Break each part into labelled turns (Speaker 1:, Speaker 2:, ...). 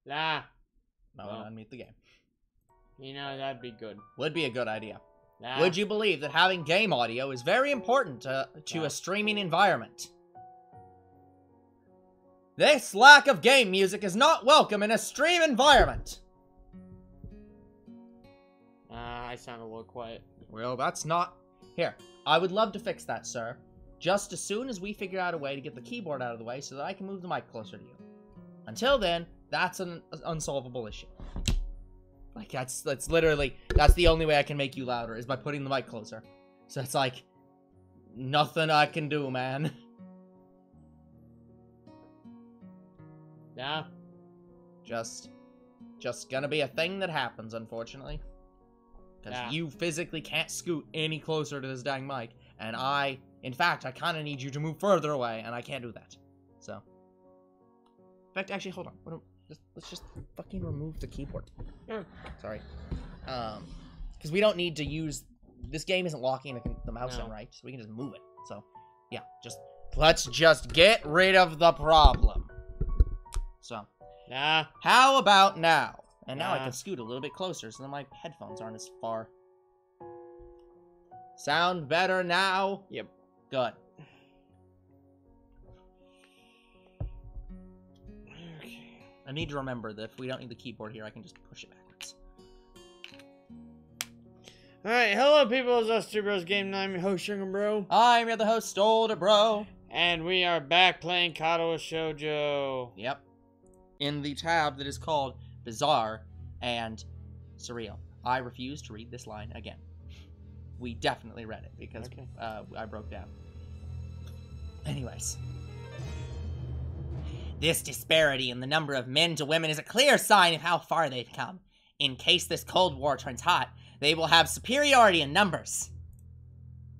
Speaker 1: Nah.
Speaker 2: No,
Speaker 1: Well.
Speaker 2: unmute the game.
Speaker 1: You know, that'd be good.
Speaker 2: Would be a good idea.
Speaker 1: Nah.
Speaker 2: Would you believe that having game audio is very important to a streaming environment? This lack of game music is not welcome in a stream environment.
Speaker 1: I sound a little quiet.
Speaker 2: Well, that's not... Here, I would love to fix that, sir. Just as soon as we figure out a way to get the keyboard out of the way so that I can move the mic closer to you. Until then, that's an unsolvable issue. Like, that's literally... That's the only way I can make you louder, is by putting the mic closer. So it's like... Nothing I can do, man.
Speaker 1: Nah.
Speaker 2: Just gonna be a thing that happens, unfortunately. Because you physically can't scoot any closer to this dang mic. And in fact, I kind of need you to move further away, and I can't do that. So. In fact, actually, hold on. Let's just fucking remove the keyboard. Sorry. Because we don't need to use... This game isn't locking the mouse in, right? So we can just move it. So, yeah. Let's just get rid of the problem. So.
Speaker 1: Nah.
Speaker 2: How about now? And now I can scoot a little bit closer so that my headphones aren't as far. Sound better now?
Speaker 1: Yep.
Speaker 2: Good.
Speaker 1: Okay.
Speaker 2: I need to remember that if we don't need the keyboard here, I can just push it backwards.
Speaker 1: Alright, hello people, it's us Two Bros Game, and I'm your host, Sugar Bro.
Speaker 2: I'm your host, Older Bro.
Speaker 1: And we are back playing Katawa Shoujo.
Speaker 2: Yep. In the tab that is called Bizarre and Surreal. I refuse to read this line again. We definitely read it because I broke down. Anyways. This disparity in the number of men to women is a clear sign of how far they've come. In case this Cold War turns hot, they will have superiority in numbers.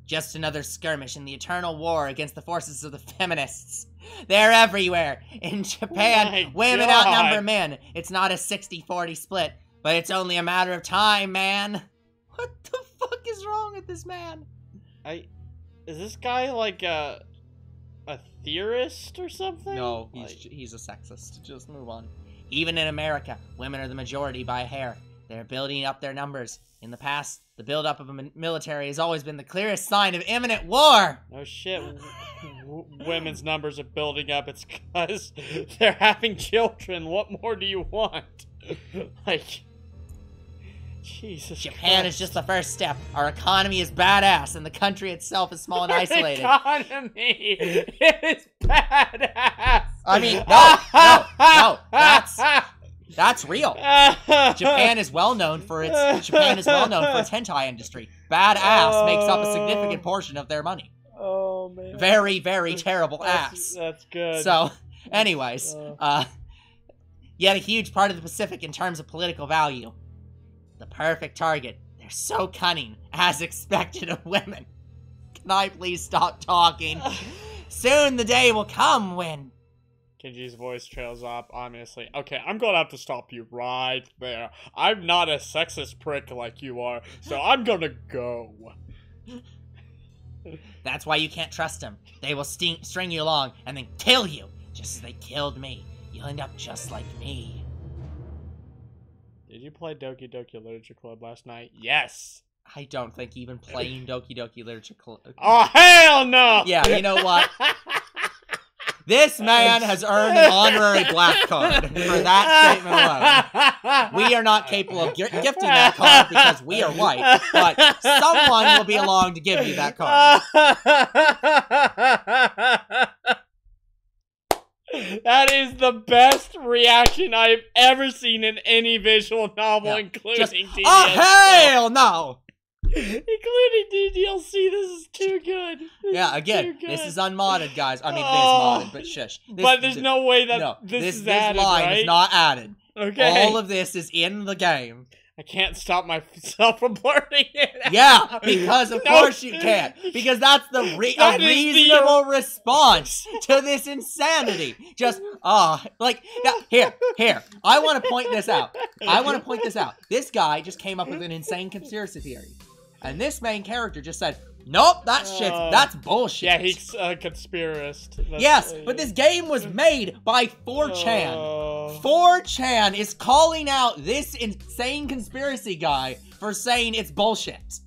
Speaker 2: Just another skirmish in the eternal war against the forces of the feminists. They're everywhere. In Japan, women outnumber men. It's not a 60-40 split, but it's only a matter of time, man. What the fuck is wrong with this man?
Speaker 1: Is this guy like a theorist or something?
Speaker 2: No, he's a sexist. Just move on. Even in America, women are the majority by a hair. They're building up their numbers. In the past, the buildup of a military has always been the clearest sign of imminent war.
Speaker 1: No shit. Women's numbers are building up. It's because they're having children. What more do you want? Like, Jesus
Speaker 2: Japan is just the first step. Our economy is badass, and the country itself is small and isolated.
Speaker 1: Economy is badass.
Speaker 2: I mean, no, that's real. Japan is well known for its hentai industry. Badass makes up a significant portion of their money.
Speaker 1: Oh man.
Speaker 2: Very, very terrible ass.
Speaker 1: That's good.
Speaker 2: So, anyways, yet a huge part of the Pacific in terms of political value. The perfect target. They're so cunning, as expected of women. Can I please stop talking? Soon the day will come when...
Speaker 1: Kenji's voice trails off ominously. Okay, I'm gonna have to stop you right there. I'm not a sexist prick like you are, so I'm gonna go.
Speaker 2: That's why you can't trust them. They will string you along and then kill you, just as they killed me. You'll end up just like me.
Speaker 1: Did you play Doki Doki Literature Club last night? Yes!
Speaker 2: I don't think even playing Doki Doki Literature Club...
Speaker 1: Oh, hell no!
Speaker 2: Yeah, you know what? This man has earned an honorary black card for that statement alone. We are not capable of gifting that card because we are white, but someone will be along to give you that card.
Speaker 1: That is the best reaction I've ever seen in any visual novel, including DDLC.
Speaker 2: Oh, hell no!
Speaker 1: Including DDLC, this is too good.
Speaker 2: This is unmodded, guys. I mean, it is modded, but shush.
Speaker 1: But there's no way that this is added,
Speaker 2: this line
Speaker 1: right?
Speaker 2: is not added.
Speaker 1: Okay.
Speaker 2: All of this is in the game.
Speaker 1: I can't stop myself from blurting it out.
Speaker 2: Yeah, because of course you can't. Because that's the reasonable response to this insanity. Just, here. I want to point this out. This guy just came up with an insane conspiracy theory. And this main character just said, nope, that's bullshit.
Speaker 1: Yeah, he's a conspiracist.
Speaker 2: Yes, but this game was made by 4chan. 4chan is calling out this insane conspiracy guy for saying it's bullshit.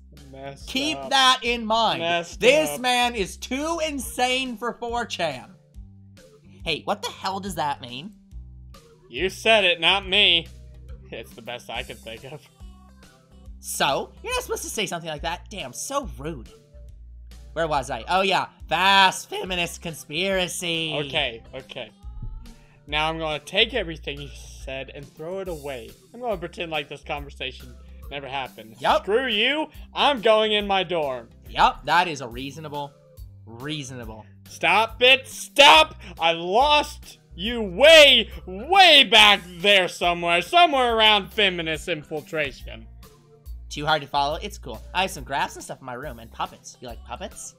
Speaker 2: Keep that in mind. This man is too insane for 4chan. Hey, what the hell does that mean?
Speaker 1: You said it, not me. It's the best I could think of.
Speaker 2: So? You're not supposed to say something like that. Damn, so rude. Where was I? Oh yeah, vast feminist conspiracy.
Speaker 1: Okay. Now I'm gonna take everything you said and throw it away. I'm gonna pretend like this conversation never happened.
Speaker 2: Yep.
Speaker 1: Screw you, I'm going in my dorm.
Speaker 2: Yep, that is a reasonable.
Speaker 1: Stop it, stop! I lost you way back there somewhere around feminist infiltration.
Speaker 2: Too hard to follow? It's cool. I have some graphs and stuff in my room, and puppets. You like puppets?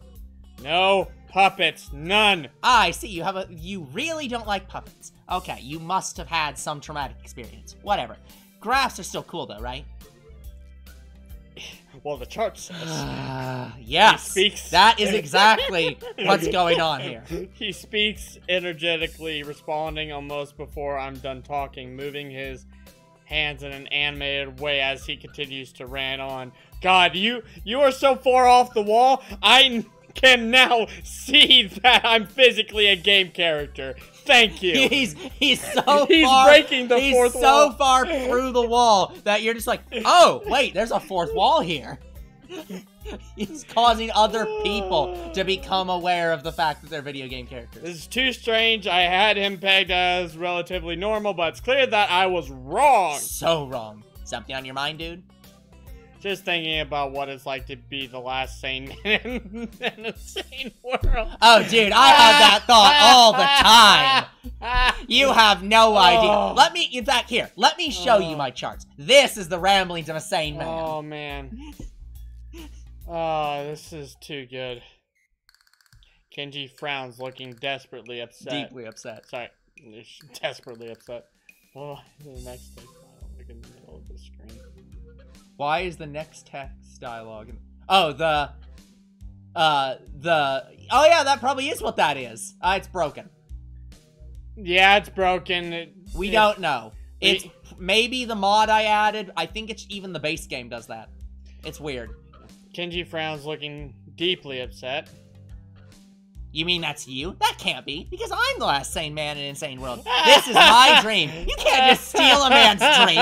Speaker 1: No puppets, none.
Speaker 2: I see, you really don't like puppets. Okay, you must have had some traumatic experience. Whatever. Graphs are still cool though, right?
Speaker 1: Well, the chart says.
Speaker 2: Yes, that is exactly what's going on here.
Speaker 1: He speaks energetically, responding almost before I'm done talking, moving his hands in an animated way as he continues to rant on. God, you are so far off the wall, I can now see that I'm physically a game character. Thank you.
Speaker 2: He's
Speaker 1: breaking the fourth wall.
Speaker 2: He's so far through the wall that you're just like, oh, wait, there's a fourth wall here. He's causing other people to become aware of the fact that they're video game characters.
Speaker 1: This is too strange. I had him pegged as relatively normal, but it's clear that I was wrong.
Speaker 2: So wrong. Something on your mind, dude?
Speaker 1: Just thinking about what it's like to be the last sane man in a sane world.
Speaker 2: Oh, dude, I have that thought all the time. You have no idea. Let me show you my charts. This is the ramblings of a sane man.
Speaker 1: Oh, man. Oh, this is too good. Kenji frowns, looking desperately upset.
Speaker 2: Deeply upset.
Speaker 1: Sorry, desperately upset. Oh, the next text dialogue in the middle of the screen.
Speaker 2: Why is the next text dialogue? Oh, oh yeah, that probably is what that is. It's broken.
Speaker 1: Yeah, it's broken.
Speaker 2: We don't know. It's maybe the mod I added. I think it's even the base game does that. It's weird.
Speaker 1: Kenji frowns, looking deeply upset.
Speaker 2: You mean that's you? That can't be, because I'm the last sane man in an insane world. This is my dream. You can't just steal a man's dream.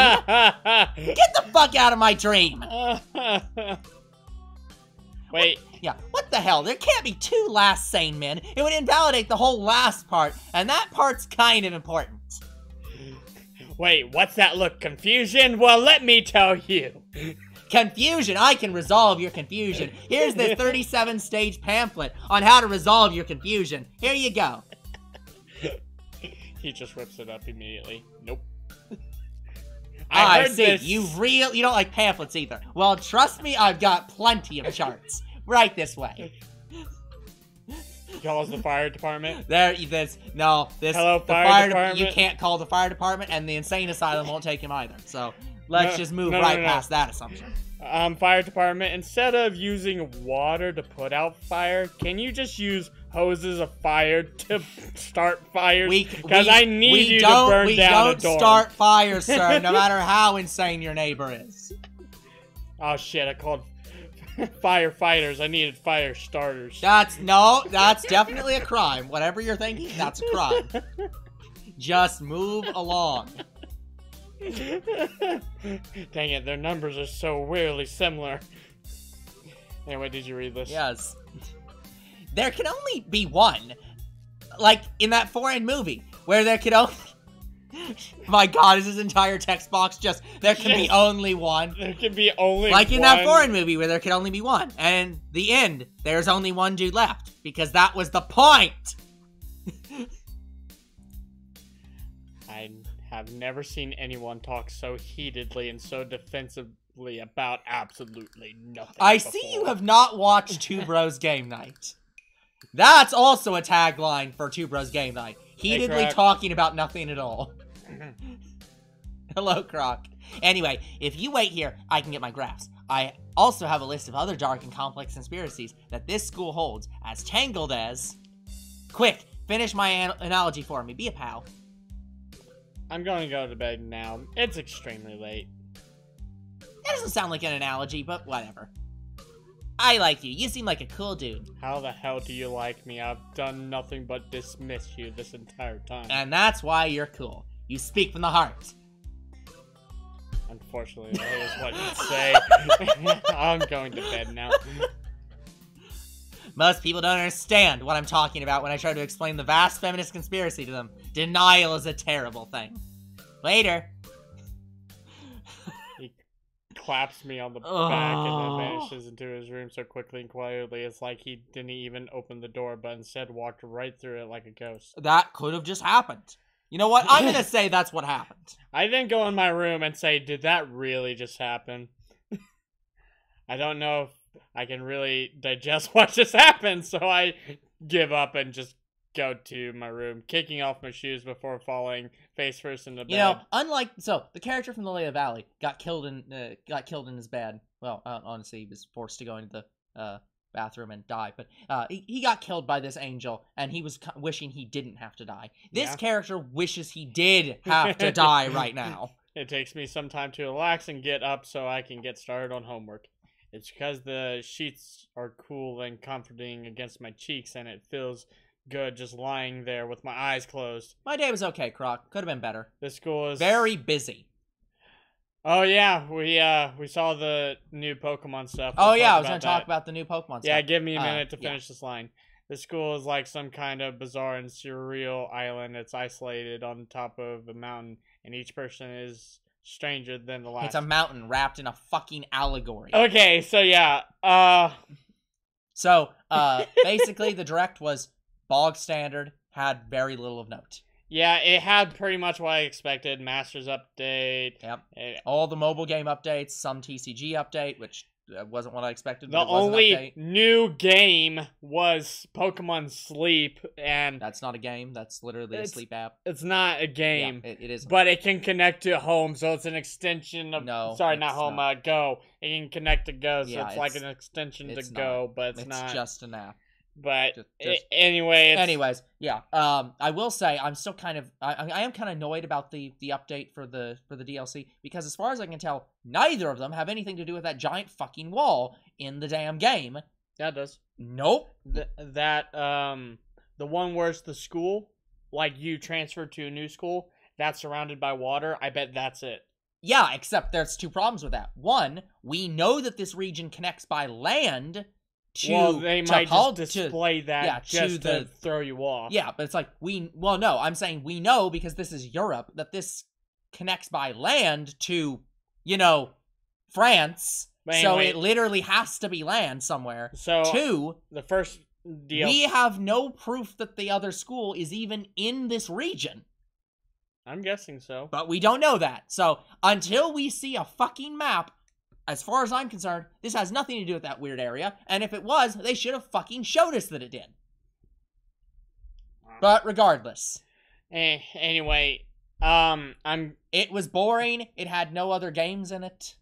Speaker 2: Get the fuck out of my dream.
Speaker 1: Wait.
Speaker 2: Yeah, what the hell? There can't be two last sane men. It would invalidate the whole last part, and that part's kind of important.
Speaker 1: Wait, what's that look? Confusion? Well, let me tell you.
Speaker 2: Confusion! I can resolve your confusion. Here's this 37-stage pamphlet on how to resolve your confusion. Here you go.
Speaker 1: He just rips it up immediately. Nope.
Speaker 2: I see. You don't like pamphlets either. Well, trust me, I've got plenty of charts. Right this way.
Speaker 1: Calls the fire department.
Speaker 2: Hello,
Speaker 1: fire department.
Speaker 2: You can't call the fire department, and the insane asylum won't take him either. So let's just move past that assumption.
Speaker 1: Fire department, instead of using water to put out fire, can you just use hoses of fire to start fires? Because I need you to burn down a dorm.
Speaker 2: We don't start fires, sir, no matter how insane your neighbor is.
Speaker 1: Oh shit, I called firefighters. I needed fire starters.
Speaker 2: That's definitely a crime. Whatever you're thinking, that's a crime. Just move along.
Speaker 1: Dang it, their numbers are so weirdly similar. Anyway, did you read this?
Speaker 2: Yes. There can only be one. Like in that foreign movie, where there could only... My god, is this entire text box just... There can be only one.
Speaker 1: There can be only
Speaker 2: like in that foreign movie where there could only be one. And the end, there's only one dude left. Because that was the point!
Speaker 1: I've never seen anyone talk so heatedly and so defensively about absolutely nothing.
Speaker 2: I see you have not watched Two Bros Game Night. That's also a tagline for Two Bros Game Night. Heatedly talking about nothing at all. Hello, Croc. Anyway, if you wait here, I can get my graphs. I also have a list of other dark and complex conspiracies that this school holds as tangled as... Quick, finish my analogy for me. Be a pal.
Speaker 1: I'm going to go to bed now. It's extremely late.
Speaker 2: That doesn't sound like an analogy, but whatever. I like you. You seem like a cool dude.
Speaker 1: How the hell do you like me? I've done nothing but dismiss you this entire time.
Speaker 2: And that's why you're cool. You speak from the heart.
Speaker 1: Unfortunately, that is what you'd say. I'm going to bed now.
Speaker 2: Most people don't understand what I'm talking about when I try to explain the vast feminist conspiracy to them. Denial is a terrible thing. Later.
Speaker 1: He claps me on the back and then vanishes into his room so quickly and quietly. It's like he didn't even open the door, but instead walked right through it like a ghost.
Speaker 2: That could have just happened. You know what? I'm going to say that's what happened.
Speaker 1: I then go in my room and say, did that really just happen? I don't know if I can really digest what just happened, so I give up and just go to my room, kicking off my shoes before falling face first into bed.
Speaker 2: You know, the character from the Lea Valley got killed in his bed. Well, honestly, he was forced to go into the bathroom and die, but he got killed by this angel, and he was wishing he didn't have to die. This character wishes he did have to die right now.
Speaker 1: It takes me some time to relax and get up so I can get started on homework. It's because the sheets are cool and comforting against my cheeks, and it feels good just lying there with my eyes closed.
Speaker 2: My day was okay, Croc. Could have been better.
Speaker 1: The school is
Speaker 2: very busy.
Speaker 1: Oh yeah, we saw the new Pokemon stuff.
Speaker 2: I was going to talk about the new Pokemon stuff.
Speaker 1: Yeah, give me a minute to finish this line. The school is like some kind of bizarre and surreal island. It's isolated on top of a mountain, and each person is stranger than the last.
Speaker 2: It's a mountain wrapped in a fucking allegory.
Speaker 1: Okay, so yeah.
Speaker 2: Basically the direct was bog standard, had very little of note.
Speaker 1: Yeah, it had pretty much what I expected. Masters update.
Speaker 2: Yep. All the mobile game updates, some TCG update, which wasn't what I expected.
Speaker 1: The only new game was Pokemon Sleep, and
Speaker 2: that's not a game. That's literally a sleep app.
Speaker 1: It's not a game.
Speaker 2: Yeah, it isn't.
Speaker 1: But it can connect to Home, so it's an extension of.
Speaker 2: No,
Speaker 1: sorry, not Home. Go. It can connect to Go, so
Speaker 2: Yeah,
Speaker 1: it's like an extension to
Speaker 2: not.
Speaker 1: Go, but it's not.
Speaker 2: It's just an app.
Speaker 1: But anyway,
Speaker 2: anyways, yeah. I will say I'm still kind of I am kind of annoyed about the update for the DLC, because as far as I can tell, neither of them have anything to do with that giant fucking wall in the damn game.
Speaker 1: Yeah, it does.
Speaker 2: Nope.
Speaker 1: The one where it's the school, like you transfer to a new school that's surrounded by water. I bet that's it.
Speaker 2: Yeah, except there's two problems with that. One, we know that this region connects by land.
Speaker 1: They might just display that to throw you off.
Speaker 2: Yeah, but it's like, no, I'm saying we know, because this is Europe, that this connects by land to, France. Anyway, so it literally has to be land somewhere.
Speaker 1: So,
Speaker 2: two,
Speaker 1: the first deal.
Speaker 2: We have no proof that the other school is even in this region.
Speaker 1: I'm guessing so.
Speaker 2: But we don't know that. So, until we see a fucking map, as far as I'm concerned, this has nothing to do with that weird area, and if it was, they should have fucking showed us that it did. But regardless.
Speaker 1: Anyway,
Speaker 2: It was boring, it had no other games in it.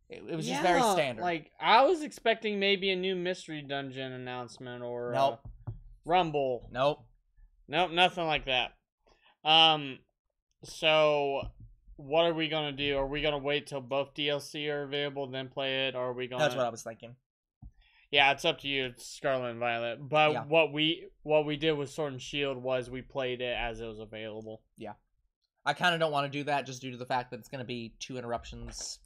Speaker 2: It was just very standard.
Speaker 1: Like, I was expecting maybe a new Mystery Dungeon announcement, or Rumble.
Speaker 2: Nope,
Speaker 1: nothing like that. So... what are we gonna do? Are we gonna wait till both DLC are available, then play it, or are we gonna...
Speaker 2: That's what I was thinking.
Speaker 1: Yeah, it's up to you. It's Scarlet and Violet. But what we did with Sword and Shield was we played it as it was available.
Speaker 2: Yeah. I kind of don't want to do that, just due to the fact that it's going to be 2 interruptions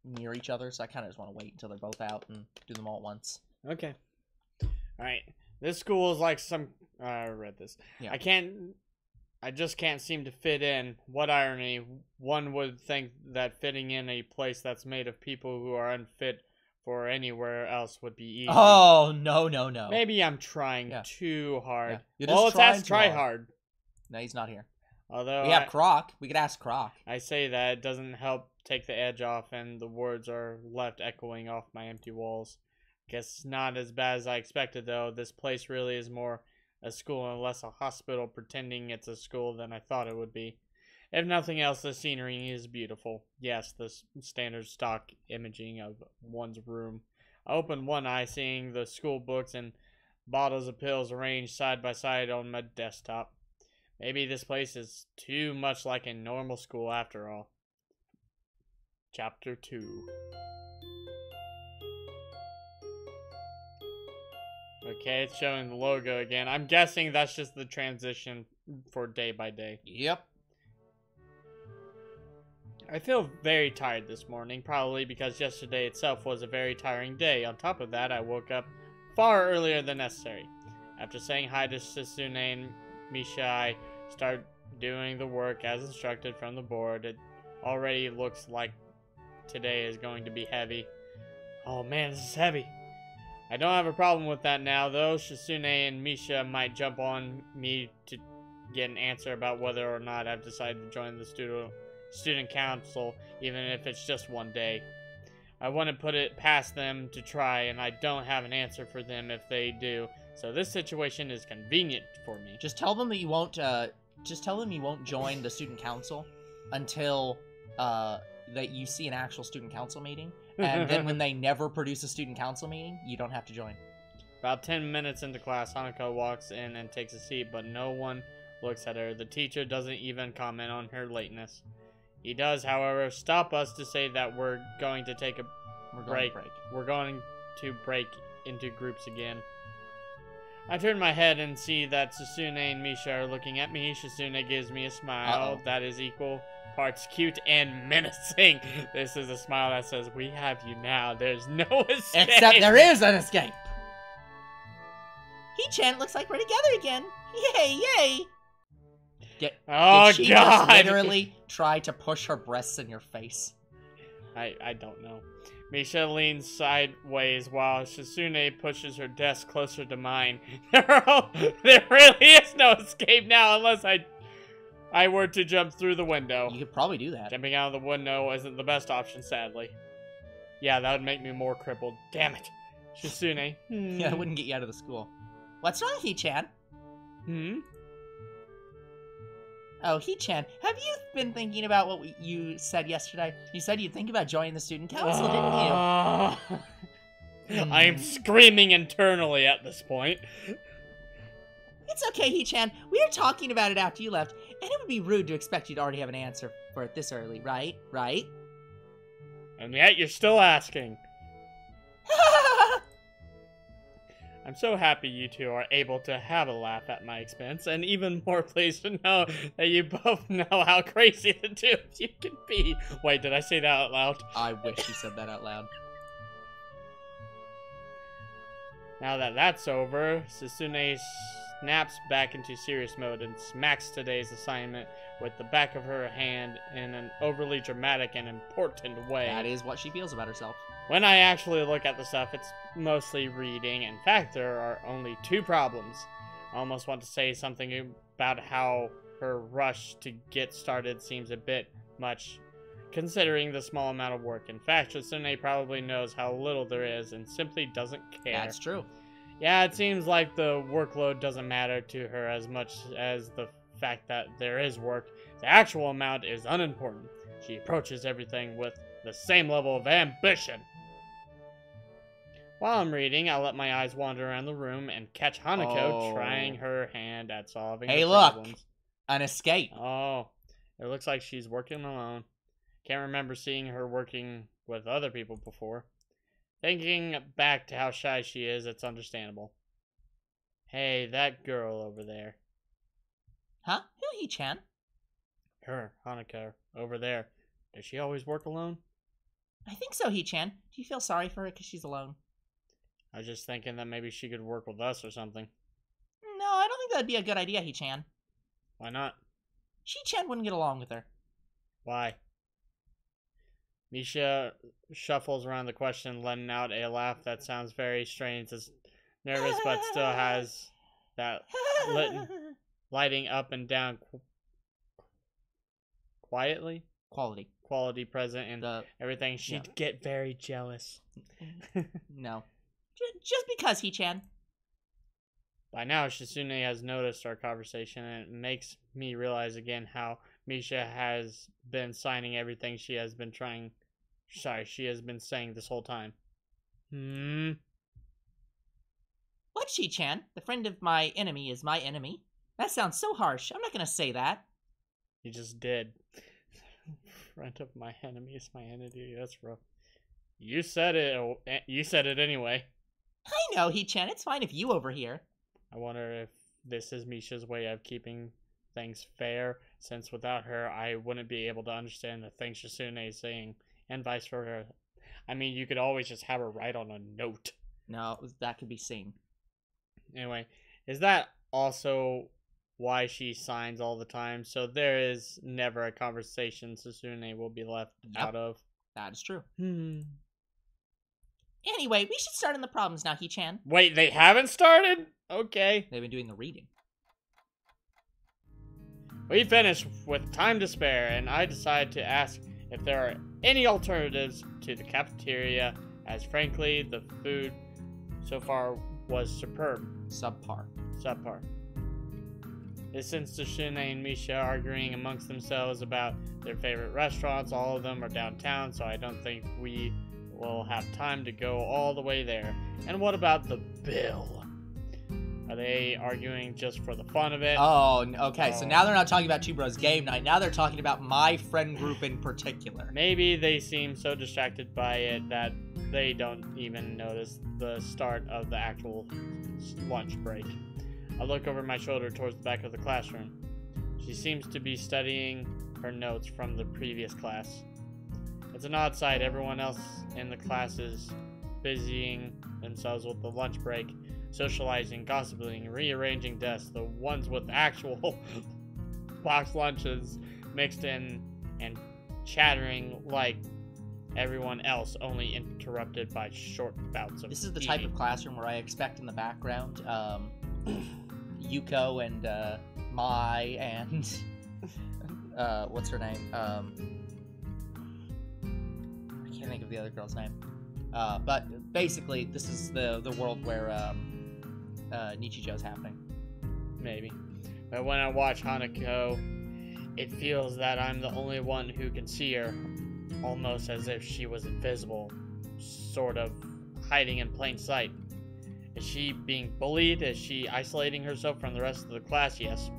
Speaker 2: near each other, so I kind of just want to wait until they're both out and do them all at once.
Speaker 1: Okay. Alright. This school is like some... I read this.
Speaker 2: Yeah.
Speaker 1: I just can't seem to fit in. What irony. One would think that fitting in a place that's made of people who are unfit for anywhere else would be easy.
Speaker 2: Oh, no.
Speaker 1: Maybe I'm trying too hard.
Speaker 2: Yeah.
Speaker 1: Well, let's ask Tryhard.
Speaker 2: No, he's not here.
Speaker 1: Although
Speaker 2: we have Croc. We could ask Croc.
Speaker 1: I say that it doesn't help take the edge off, and the words are left echoing off my empty walls. Guess it's not as bad as I expected, though. This place really is more a school and less a hospital pretending it's a school than I thought it would be. If nothing else, the scenery is beautiful. Yes, the standard stock imaging of one's room. I opened one eye, seeing the school books and bottles of pills arranged side by side on my desktop. Maybe this place is too much like a normal school after all. Chapter 2. Okay, it's showing the logo again. I'm guessing that's just the transition for day by day.
Speaker 2: Yep.
Speaker 1: I feel very tired this morning, probably because yesterday itself was a very tiring day. On top of that, I woke up far earlier than necessary. After saying hi to Sasune and Misha, I start doing the work as instructed from the board. It already looks like today is going to be heavy. Oh man, this is heavy. I don't have a problem with that now, though. Sasune and Misha might jump on me to get an answer about whether or not I've decided to join the student council, even if it's just one day. I wouldn't put it past them to try, and I don't have an answer for them if they do. So this situation is convenient for me.
Speaker 2: Just tell them that you won't. Just tell them you won't join the student council until that you see an actual student council meeting. And then when they never produce a student council meeting, you don't have to join.
Speaker 1: About 10 minutes into class, Hanako walks in and takes a seat, but no one looks at her. The teacher doesn't even comment on her lateness. He does, however, stop us to say that we're going to take a break. We're going to break into groups again. I turn my head and see that Sasune and Misha are looking at me. Sasune gives me a smile that is equal parts cute and menacing. This is a smile that says, "We have you now. There's no escape."
Speaker 2: Except there is an escape. He-chan, looks like we're together again. Yay, yay. Did she just literally try to push her breasts in your face?
Speaker 1: I don't know. Misha leans sideways while Sasune pushes her desk closer to mine. There really is no escape now unless I were to jump through the window.
Speaker 2: You could probably do that.
Speaker 1: Jumping out of the window isn't the best option, sadly. Yeah, that would make me more crippled. Damn it. Sasune.
Speaker 2: Yeah, that wouldn't get you out of the school. What's wrong, He-chan? Oh, He-chan, have you been thinking about what you said yesterday? You said you'd think about joining the student council, didn't you?
Speaker 1: I am screaming internally at this point.
Speaker 2: It's okay, He-chan. We were talking about it after you left, and it would be rude to expect you to already have an answer for it this early, right? Right?
Speaker 1: And yet you're still asking. I'm so happy you two are able to have a laugh at my expense, and even more pleased to know that you both know how crazy the two of you can be. Wait, did I say that out loud?
Speaker 2: I wish you said that out loud.
Speaker 1: Now that that's over, Sasune snaps back into serious mode and smacks today's assignment with the back of her hand in an overly dramatic and important way.
Speaker 2: That is what she feels about herself.
Speaker 1: When I actually look at the stuff, it's mostly reading. In fact, there are only 2 problems. I almost want to say something about how her rush to get started seems a bit much, considering the small amount of work. In fact, Sasune probably knows how little there is and simply doesn't care.
Speaker 2: That's true.
Speaker 1: Yeah, it seems like the workload doesn't matter to her as much as the fact that there is work. The actual amount is unimportant. She approaches everything with the same level of ambition. While I'm reading, I let my eyes wander around the room and catch Hanako trying her hand at solving the problems.
Speaker 2: Look! An escape.
Speaker 1: Oh, it looks like she's working alone. Can't remember seeing her working with other people before. Thinking back to how shy she is, it's understandable. Hey, that girl over there.
Speaker 2: Huh? Who, He-chan?
Speaker 1: Her, Hanako, over there. Does she always work alone?
Speaker 2: I think so, He-chan. Do you feel sorry for her because she's alone?
Speaker 1: I was just thinking that maybe she could work with us or something.
Speaker 2: No, I don't think that'd be a good idea, He-chan.
Speaker 1: Why not?
Speaker 2: She-chan wouldn't get along with her.
Speaker 1: Why? Misha shuffles around the question, letting out a laugh that sounds very strange. It's nervous, but still has that lighting up and down quality present and everything. She'd get very jealous.
Speaker 2: No. Just because, He-chan.
Speaker 1: By now, Sasune has noticed our conversation, and it makes me realize again how Misha has been signing everything she has been saying this whole time.
Speaker 2: What, She-chan? The friend of my enemy is my enemy? That sounds so harsh. I'm not gonna say that.
Speaker 1: You just did. Friend of my enemy is my enemy. That's rough. You said it. You said it anyway.
Speaker 2: I know, He-chan. It's fine if you overhear.
Speaker 1: I wonder if this is Misha's way of keeping things fair, since without her, I wouldn't be able to understand the things Shizune is saying, and vice versa. I mean, you could always just have her write on a note.
Speaker 2: No, that could be seen.
Speaker 1: Anyway, is that also why she signs all the time? So there is never a conversation Shizune will be left out of.
Speaker 2: That is true. Anyway, we should start on the problems now, He-chan.
Speaker 1: Wait, they haven't started? Okay.
Speaker 2: They've been doing the reading.
Speaker 1: We finished with time to spare, and I decided to ask if there are any alternatives to the cafeteria, as frankly, the food so far was superb.
Speaker 2: Subpar.
Speaker 1: Since Shune and Misha are arguing amongst themselves about their favorite restaurants, all of them are downtown, so I don't think we will have time to go all the way there. And what about the bill? Are they arguing just for the fun of it?
Speaker 2: Oh, okay. So now they're not talking about Two Bros Game Night. Now they're talking about my friend group in particular.
Speaker 1: Maybe they seem so distracted by it that they don't even notice the start of the actual lunch break. I look over my shoulder towards the back of the classroom. She seems to be studying her notes from the previous class. It's an odd sight. Everyone else in the class is busying themselves with the lunch break, socializing, gossiping, rearranging desks. The ones with actual box lunches mixed in and chattering like everyone else, only interrupted by short bouts of
Speaker 2: This is the
Speaker 1: eating.
Speaker 2: type of classroom where I expect in the background Yuko and Mai and what's her name? I can't think of the other girl's name. But basically, this is the world where Nichijo's happening.
Speaker 1: Maybe. But when I watch Hanako, it feels that I'm the only one who can see her, almost as if she was invisible, sort of hiding in plain sight. Is she being bullied? Is she isolating herself from the rest of the class? Yes.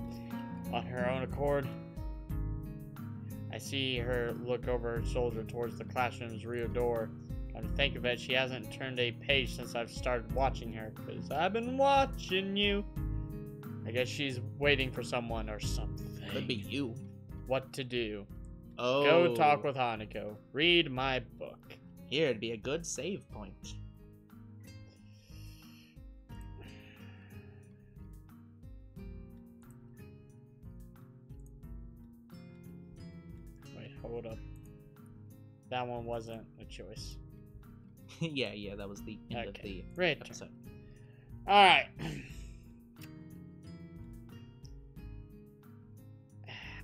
Speaker 1: On her own accord. I see her look over her shoulder towards the classroom's rear door. Come to think of it, she hasn't turned a page since I've started watching her, because I've been watching you. I guess she's waiting for someone or something.
Speaker 2: Could be you.
Speaker 1: What to do?
Speaker 2: Oh.
Speaker 1: Go talk with Hanako. Read my book.
Speaker 2: Here, it'd be a good save point.
Speaker 1: Wait, hold up. That one wasn't a choice.
Speaker 2: yeah, that was the end of the
Speaker 1: Right.
Speaker 2: episode.
Speaker 1: Alright.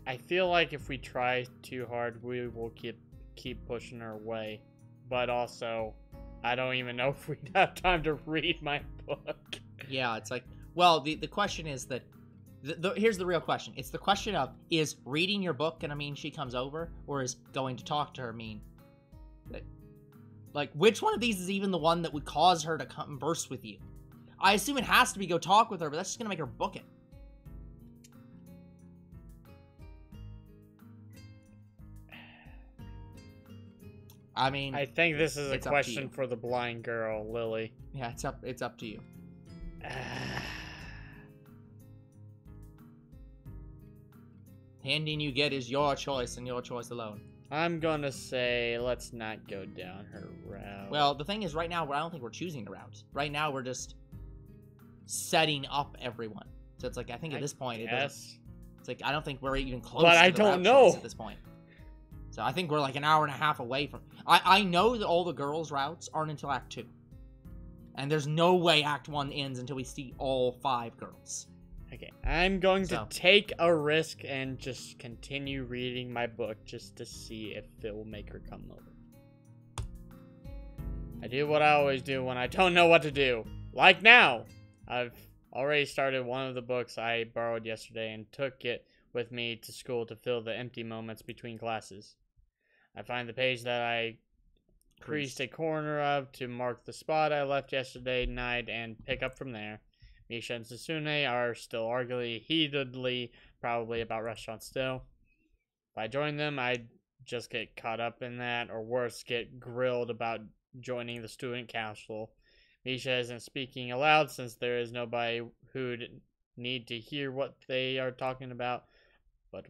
Speaker 1: I feel like if we try too hard, we will keep pushing our way. But also, I don't even know if we'd have time to read my book.
Speaker 2: Yeah, it's like, well, the question is that, here's the real question. It's the question of, is reading your book gonna mean she comes over, or is going to talk to her mean that, like, which one of these is even the one that would cause her to converse with you? I assume it has to be go talk with her, but that's just gonna make her book it. I mean,
Speaker 1: I think this is a
Speaker 2: it's up to
Speaker 1: question
Speaker 2: you.
Speaker 1: for the blind girl, Lily.
Speaker 2: Yeah, it's up to you. The ending you get is your choice and your choice alone.
Speaker 1: I'm gonna say let's not go down her route.
Speaker 2: Well, the thing is, right now, I don't think we're choosing the route. Right now, we're just setting up everyone. So it's like, I think at this point, it's like, I don't think we're even close
Speaker 1: But
Speaker 2: to
Speaker 1: I
Speaker 2: the
Speaker 1: don't
Speaker 2: route
Speaker 1: know.
Speaker 2: choice at this point. So I think we're like an hour and a half away from... I know that all the girls' routes aren't until Act 2. And there's no way Act 1 ends until we see all 5 girls.
Speaker 1: Okay, I'm going to take a risk and just continue reading my book just to see if it will make her come over. I do what I always do when I don't know what to do. Like now! I've already started one of the books I borrowed yesterday and took it with me to school to fill the empty moments between classes. I find the page that I creased a corner of to mark the spot I left yesterday night and pick up from there. Misha and Susune are still arguing heatedly, probably about restaurants still. If I join them, I just get caught up in that, or worse, get grilled about joining the student council. Misha isn't speaking aloud since there is nobody who'd need to hear what they are talking about. But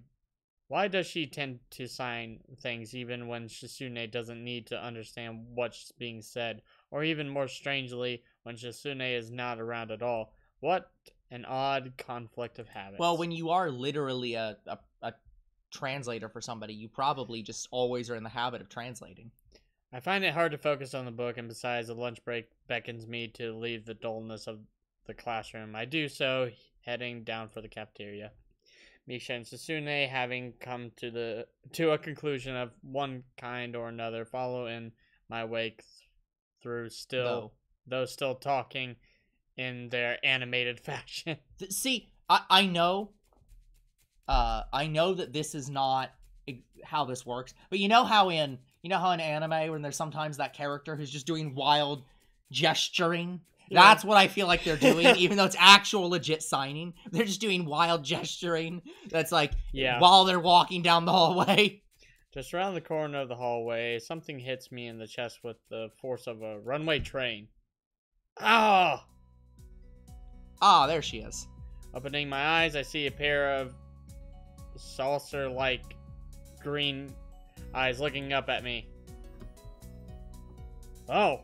Speaker 1: why does she tend to sign things even when Shisune doesn't need to understand what's being said? Or even more strangely, when Shisune is not around at all? What an odd conflict of habits.
Speaker 2: Well, when you are literally a translator for somebody, you probably just always are in the habit of translating.
Speaker 1: I find it hard to focus on the book, and besides, the lunch break beckons me to leave the dullness of the classroom. I do so, heading down for the cafeteria. Misha and Susune, having come to a conclusion of one kind or another, follow in my wake through though still talking in their animated fashion.
Speaker 2: See, I know that this is not how this works, but you know how in anime when there's sometimes that character who's just doing wild gesturing. Yeah. That's what I feel like they're doing, even though it's actual legit signing. They're just doing wild gesturing. That's like while they're walking down the hallway.
Speaker 1: Just around the corner of the hallway, something hits me in the chest with the force of a runway train. Ah!
Speaker 2: Ah, there she is.
Speaker 1: Opening my eyes, I see a pair of saucer-like green eyes looking up at me. Oh!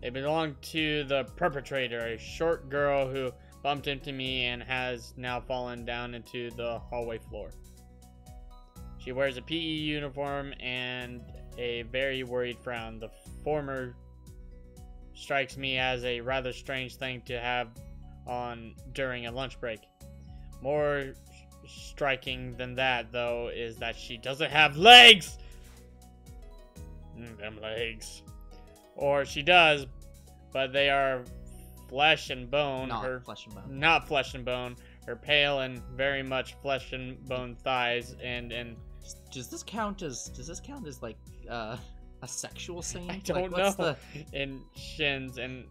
Speaker 1: They belong to the perpetrator, a short girl who bumped into me and has now fallen down into the hallway floor. She wears a PE uniform and a very worried frown. The former strikes me as a rather strange thing to have on during a lunch break. More striking than that, though, is that she doesn't have legs! Them legs. Or she does, but they are flesh and bone.
Speaker 2: Not flesh and bone.
Speaker 1: Not flesh and bone. Her pale and very much flesh and bone thighs and
Speaker 2: does this count as like a sexual scene?
Speaker 1: I don't know. And shins and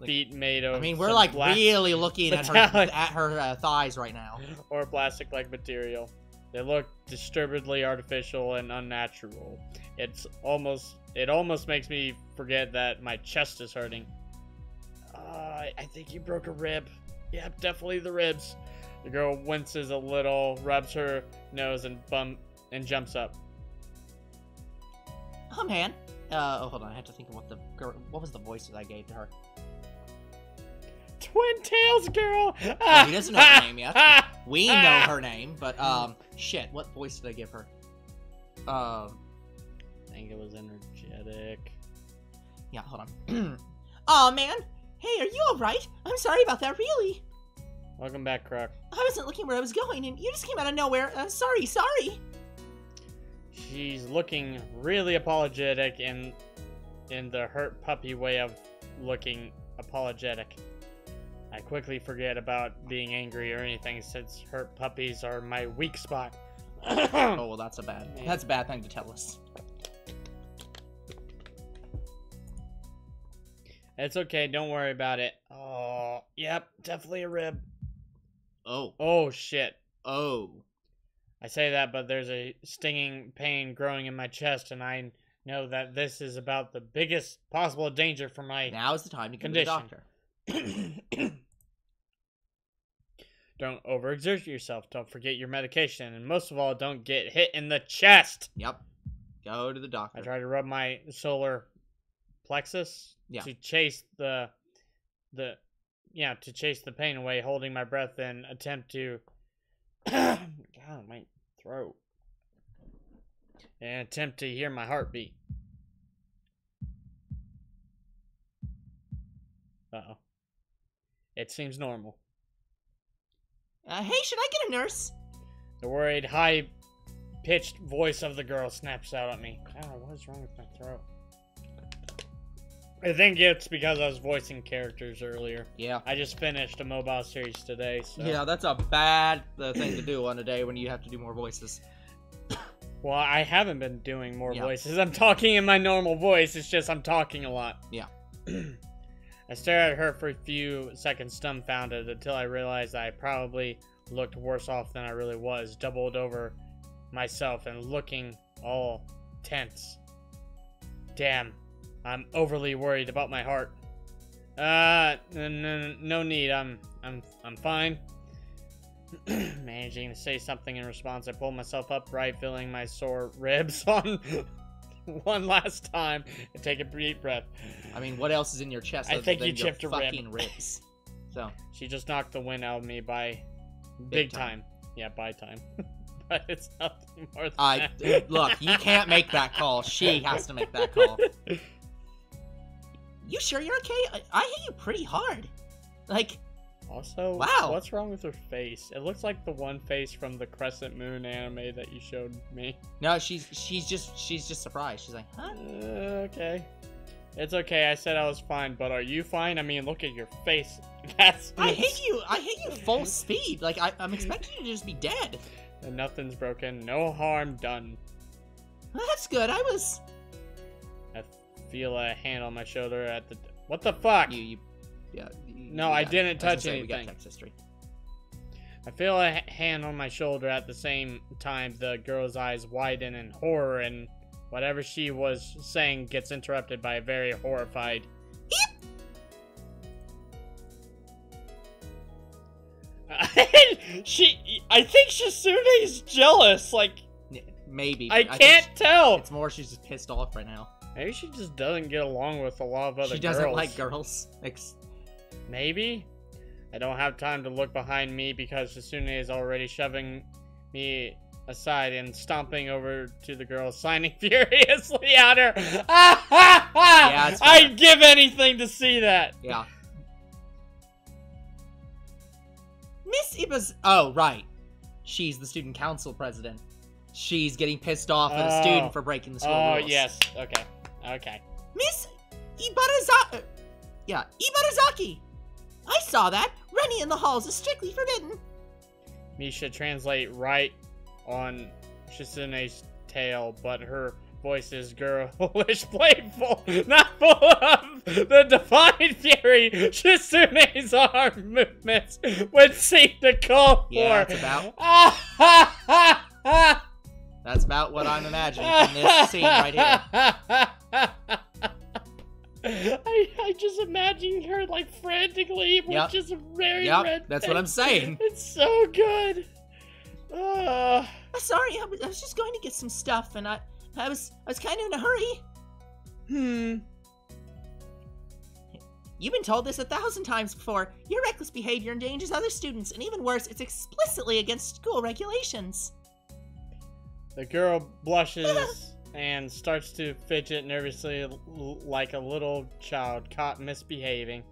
Speaker 1: feet made of.
Speaker 2: I mean, we're like really looking at her thighs right now.
Speaker 1: Or plastic-like material. They look disturbedly artificial and unnatural. It almost makes me forget that my chest is hurting. I think you broke a rib. Yep, definitely the ribs. The girl winces a little, rubs her nose, and jumps up.
Speaker 2: Oh man. Hold on. I have to think of what was the voice that I gave to her.
Speaker 1: Twin Tails girl.
Speaker 2: Oh, he doesn't know her name yet. We know her name, but shit. What voice did I give her?
Speaker 1: I think it was energetic.
Speaker 2: Yeah, hold on. Aw, man. Hey, are you alright? I'm sorry about that, really.
Speaker 1: Welcome back, Croc.
Speaker 2: I wasn't looking where I was going, and you just came out of nowhere. Sorry.
Speaker 1: She's looking really apologetic in the hurt puppy way of looking apologetic. I quickly forget about being angry or anything since hurt puppies are my weak spot.
Speaker 2: Oh, well, that's a bad thing to tell us.
Speaker 1: It's okay, don't worry about it. Oh, yep, definitely a rib.
Speaker 2: Oh.
Speaker 1: Oh, shit.
Speaker 2: Oh.
Speaker 1: I say that, but there's a stinging pain growing in my chest, and I know that this is about the biggest possible danger for my
Speaker 2: Now is the time to go to the doctor.
Speaker 1: Don't overexert yourself. Don't forget your medication. And most of all, don't get hit in the chest.
Speaker 2: Yep. Go to the doctor.
Speaker 1: I try to rub my solar plexus to chase the pain away, holding my breath in attempt to God, my throat. And attempt to hear my heartbeat. Uh-oh. It seems normal.
Speaker 2: Hey, should I get a nurse?
Speaker 1: The worried, high-pitched voice of the girl snaps out at me. God, what is wrong with my throat? I think it's because I was voicing characters earlier.
Speaker 2: Yeah.
Speaker 1: I just finished a mobile series today, so...
Speaker 2: Yeah, that's a bad thing to do on a day when you have to do more voices.
Speaker 1: Well, I haven't been doing more voices. I'm talking in my normal voice. It's just I'm talking a lot.
Speaker 2: Yeah.
Speaker 1: I stared at her for a few seconds dumbfounded until I realized I probably looked worse off than I really was, doubled over myself and looking all tense. Damn, I'm overly worried about my heart. No need, I'm fine. Managing to say something in response, I pulled myself upright, feeling my sore ribs on one last time, and take a deep breath.
Speaker 2: I mean, what else is in your chest?
Speaker 1: I think
Speaker 2: than
Speaker 1: you chipped a
Speaker 2: your
Speaker 1: rib.
Speaker 2: fucking ribs. So
Speaker 1: she just knocked the wind out of me by big time. Yeah, by time. But it's nothing more than that.
Speaker 2: Look, you can't make that call. She has to make that call. You sure you're okay? I hit you pretty hard. Like.
Speaker 1: Also,
Speaker 2: wow.
Speaker 1: What's wrong with her face? It looks like the one face from the Crescent Moon anime that you showed me.
Speaker 2: No, she's just surprised. She's like, huh?
Speaker 1: Okay. It's okay. I said I was fine, but are you fine? I mean, look at your face. I
Speaker 2: hit you full speed. Like I'm expecting you to just be dead.
Speaker 1: And nothing's broken. No harm done.
Speaker 2: Well, that's good. I
Speaker 1: feel a hand on my shoulder at the. What the fuck? No, I didn't touch anything.
Speaker 2: We got text history.
Speaker 1: I feel a hand on my shoulder at the same time. The girl's eyes widen in horror, and whatever she was saying gets interrupted by a very horrified. I think Shisune's jealous. Like,
Speaker 2: maybe.
Speaker 1: I can't tell.
Speaker 2: It's more she's just pissed off right now.
Speaker 1: Maybe she just doesn't get along with a lot of other girls.
Speaker 2: She doesn't like girls.
Speaker 1: Maybe? I don't have time to look behind me because Sasune is already shoving me aside and stomping over to the girl, signing furiously at her. Yeah, I'd give anything to see that.
Speaker 2: Yeah. Miss Iba's... Oh, right. She's the student council president. She's getting pissed off at a student for breaking the school rules.
Speaker 1: Oh, yes. Okay. Okay.
Speaker 2: Miss Ibarazaki... Yeah, Ibarazaki! I saw that. Running in the halls is strictly forbidden.
Speaker 1: Misha translate right on Shisune's tail, but her voice is girlish, playful, not full of the divine fury Shisune's arm movements would seem to call for.
Speaker 2: Yeah, that's about what I'm imagining in this scene right here.
Speaker 1: I just imagine her like frantically with just a very red
Speaker 2: that's
Speaker 1: face.
Speaker 2: what I'm saying.
Speaker 1: It's so good.
Speaker 2: Sorry, I was just going to get some stuff, and I was kind of in a hurry. You've been told this 1,000 times before. Your reckless behavior endangers other students, and even worse, it's explicitly against school regulations.
Speaker 1: The girl blushes and starts to fidget nervously like a little child caught misbehaving.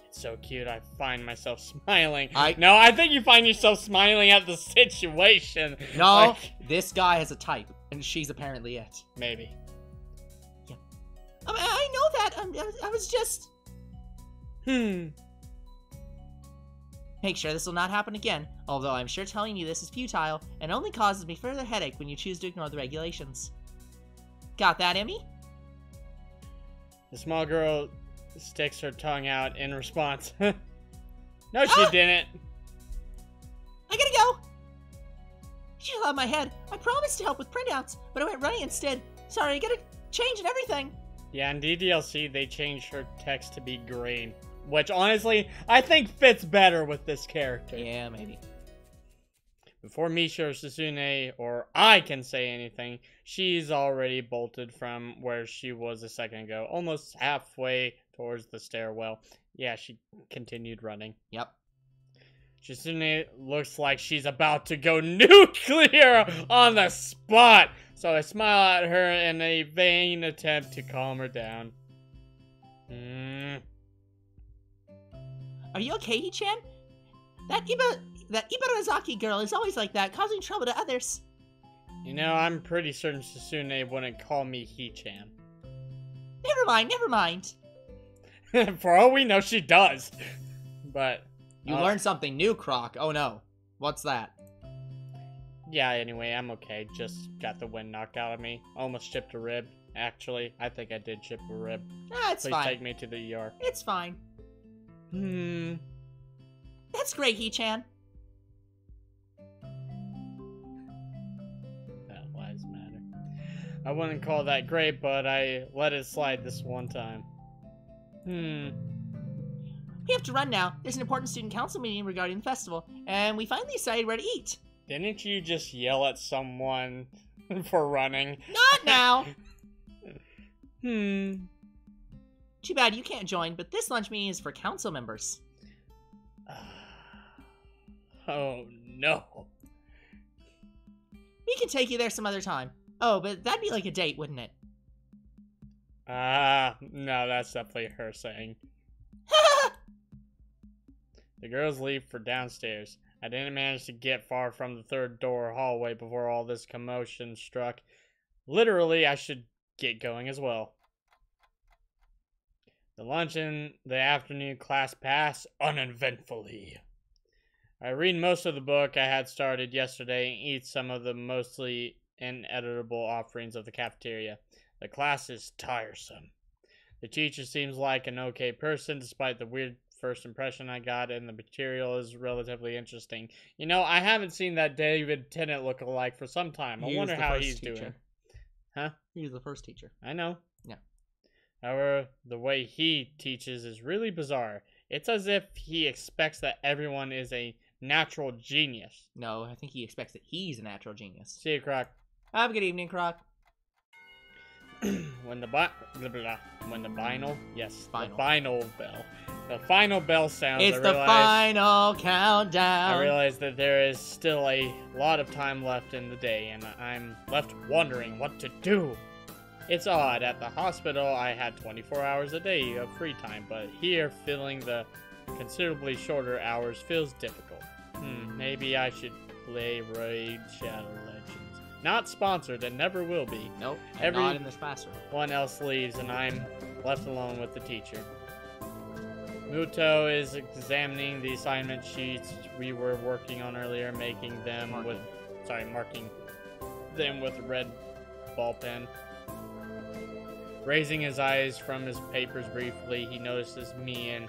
Speaker 1: It's so cute, I find myself smiling. No, I think you find yourself smiling at the situation.
Speaker 2: No, this guy has a type, and she's apparently it.
Speaker 1: Maybe.
Speaker 2: Yeah. I know that. I was just... Make sure this will not happen again, although I'm sure telling you this is futile, and only causes me further headache when you choose to ignore the regulations. Got that, Emmy?
Speaker 1: The small girl sticks her tongue out in response. No, she didn't.
Speaker 2: I gotta go. She fell out my head. I promised to help with printouts, but I went running instead. Sorry, I gotta change and everything.
Speaker 1: Yeah, in DDLC, they changed her text to be green, which honestly, I think fits better with this character.
Speaker 2: Yeah, maybe.
Speaker 1: Before Misha or Sasune or I can say anything, she's already bolted from where she was a second ago, almost halfway towards the stairwell. Yeah, she continued running.
Speaker 2: Yep.
Speaker 1: Sasune looks like she's about to go nuclear on the spot, so I smile at her in a vain attempt to calm her down.
Speaker 2: Are you okay, Hichan? That Ibarazaki girl is always like that, causing trouble to others.
Speaker 1: You know, I'm pretty certain Sasune wouldn't call me Hichan.
Speaker 2: Never mind.
Speaker 1: For all we know, she does. But...
Speaker 2: You learned something new, Croc. Oh no. What's that?
Speaker 1: Yeah, anyway, I'm okay. Just got the wind knocked out of me. Almost chipped a rib. Actually, I think I did chip a rib.
Speaker 2: It's fine.
Speaker 1: Please take me to the ER.
Speaker 2: It's fine. That's great, He-chan.
Speaker 1: That lives matter. I wouldn't call that great, but I let it slide this one time.
Speaker 2: We have to run now. There's an important student council meeting regarding the festival, and we finally decided where to eat.
Speaker 1: Didn't you just yell at someone for running?
Speaker 2: Not now!
Speaker 1: Hmm.
Speaker 2: Too bad you can't join, but this lunch meeting is for council members.
Speaker 1: Oh, no.
Speaker 2: We can take you there some other time. Oh, but that'd be like a date, wouldn't it?
Speaker 1: No, that's definitely her saying. The girls leave for downstairs. I didn't manage to get far from the third door hallway before all this commotion struck. Literally, I should get going as well. The lunch and the afternoon class pass uneventfully. I read most of the book I had started yesterday and eat some of the mostly inedible offerings of the cafeteria. The class is tiresome. The teacher seems like an okay person despite the weird first impression I got, and the material is relatively interesting. You know, I haven't seen that David Tennant look-alike for some time. I wonder how he's doing. Huh?
Speaker 2: He was the first teacher.
Speaker 1: I know.
Speaker 2: Yeah.
Speaker 1: However, the way he teaches is really bizarre. It's as if he expects that everyone is a natural genius.
Speaker 2: No, I think he expects that he's a natural genius.
Speaker 1: See you, Croc.
Speaker 2: Have a good evening, Croc.
Speaker 1: When the final bell. The final bell sounds.
Speaker 2: It's the final countdown.
Speaker 1: I realize that there is still a lot of time left in the day, and I'm left wondering what to do. It's odd. At the hospital, I had 24 hours a day of free time, but here, filling the considerably shorter hours feels difficult. Maybe I should play Raid Shadow Legends. Not sponsored, and never will be.
Speaker 2: Nope, not in this classroom.
Speaker 1: Everyone else leaves, and I'm left alone with the teacher. Muto is examining the assignment sheets we were working on earlier, marking them with a red ball pen. Raising his eyes from his papers briefly, he notices me and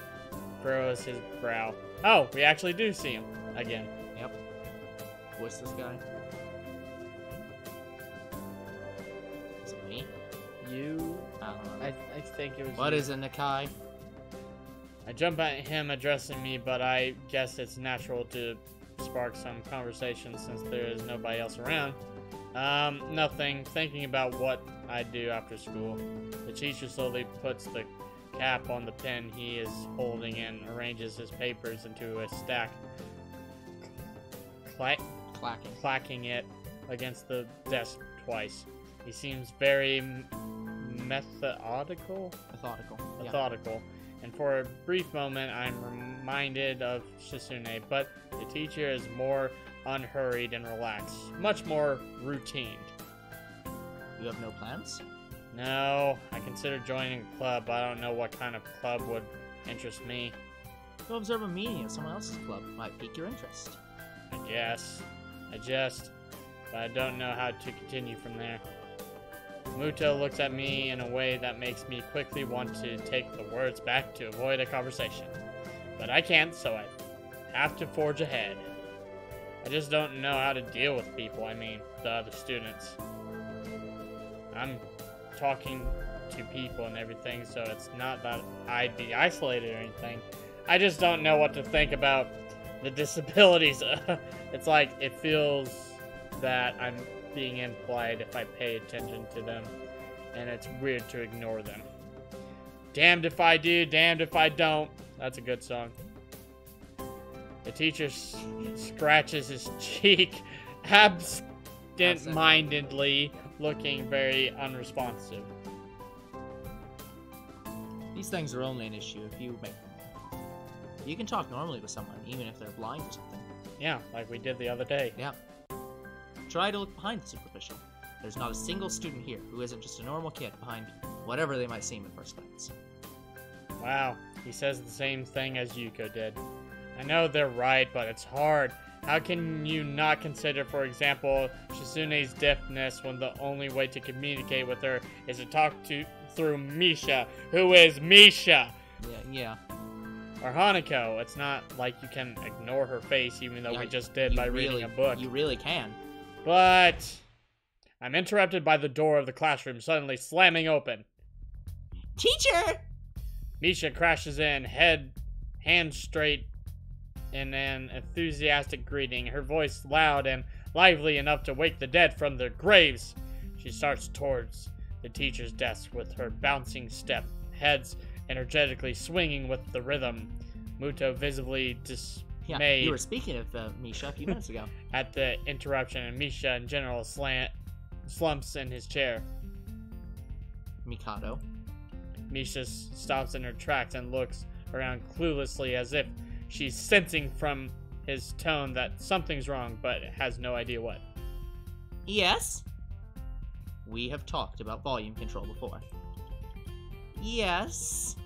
Speaker 1: furrows his brow. Oh, we actually do see him again.
Speaker 2: Yep. What's this guy? Is it me?
Speaker 1: You?
Speaker 2: I don't know.
Speaker 1: I think it was.
Speaker 2: What is it, Nakai?
Speaker 1: I jump at him addressing me, but I guess it's natural to spark some conversation since there is nobody else around. Nothing. Thinking about what I do after school. The teacher slowly puts the cap on the pen he is holding and arranges his papers into a stack, clacking it against the desk twice. He seems very methodical.
Speaker 2: Yeah.
Speaker 1: And for a brief moment, I'm reminded of Shisune, but the teacher is more unhurried and relaxed, much more routine.
Speaker 2: You have no plans?
Speaker 1: No, I consider joining a club, but I don't know what kind of club would interest me.
Speaker 2: Go observe a meeting of someone else's club. Might pique your interest.
Speaker 1: I guess. But I don't know how to continue from there. Muto looks at me in a way that makes me quickly want to take the words back to avoid a conversation. But I can't, so I have to forge ahead. I just don't know how to deal with people, I mean, the other students. I'm talking to people and everything, so it's not that I'd be isolated or anything. I just don't know what to think about the disabilities. It's like, it feels that I'm being impolite if I pay attention to them, and it's weird to ignore them. Damned if I do, damned if I don't. That's a good song. The teacher scratches his cheek absent-mindedly, looking very unresponsive.
Speaker 2: These things are only an issue if you make them. You can talk normally with someone, even if they're blind or something.
Speaker 1: Yeah, like we did the other day.
Speaker 2: Yeah. Try to look behind the superficial. There's not a single student here who isn't just a normal kid behind whatever they might seem at first glance.
Speaker 1: Wow, he says the same thing as Yuko did. I know they're right, but it's hard. How can you not consider, for example, Shisune's deafness when the only way to communicate with her is to talk through Misha, who is Misha?
Speaker 2: Yeah.
Speaker 1: or Hanako. It's not like you can ignore her face, even though we just did by reading a book.
Speaker 2: You really can.
Speaker 1: But I'm interrupted by the door of the classroom suddenly slamming open.
Speaker 3: Teacher!
Speaker 1: Misha crashes in, hands straight, in an enthusiastic greeting, her voice loud and lively enough to wake the dead from their graves. She starts towards the teacher's desk with her bouncing step, heads energetically swinging with the rhythm. Muto visibly dismayed.
Speaker 2: Yeah, you were speaking of Misha a few minutes ago.
Speaker 1: At the interruption, and Misha in general slumps in his chair.
Speaker 2: Mikado.
Speaker 1: Misha stops in her tracks and looks around cluelessly as if she's sensing from his tone that something's wrong, but has no idea what.
Speaker 3: Yes?
Speaker 2: We have talked about volume control before.
Speaker 3: Yes?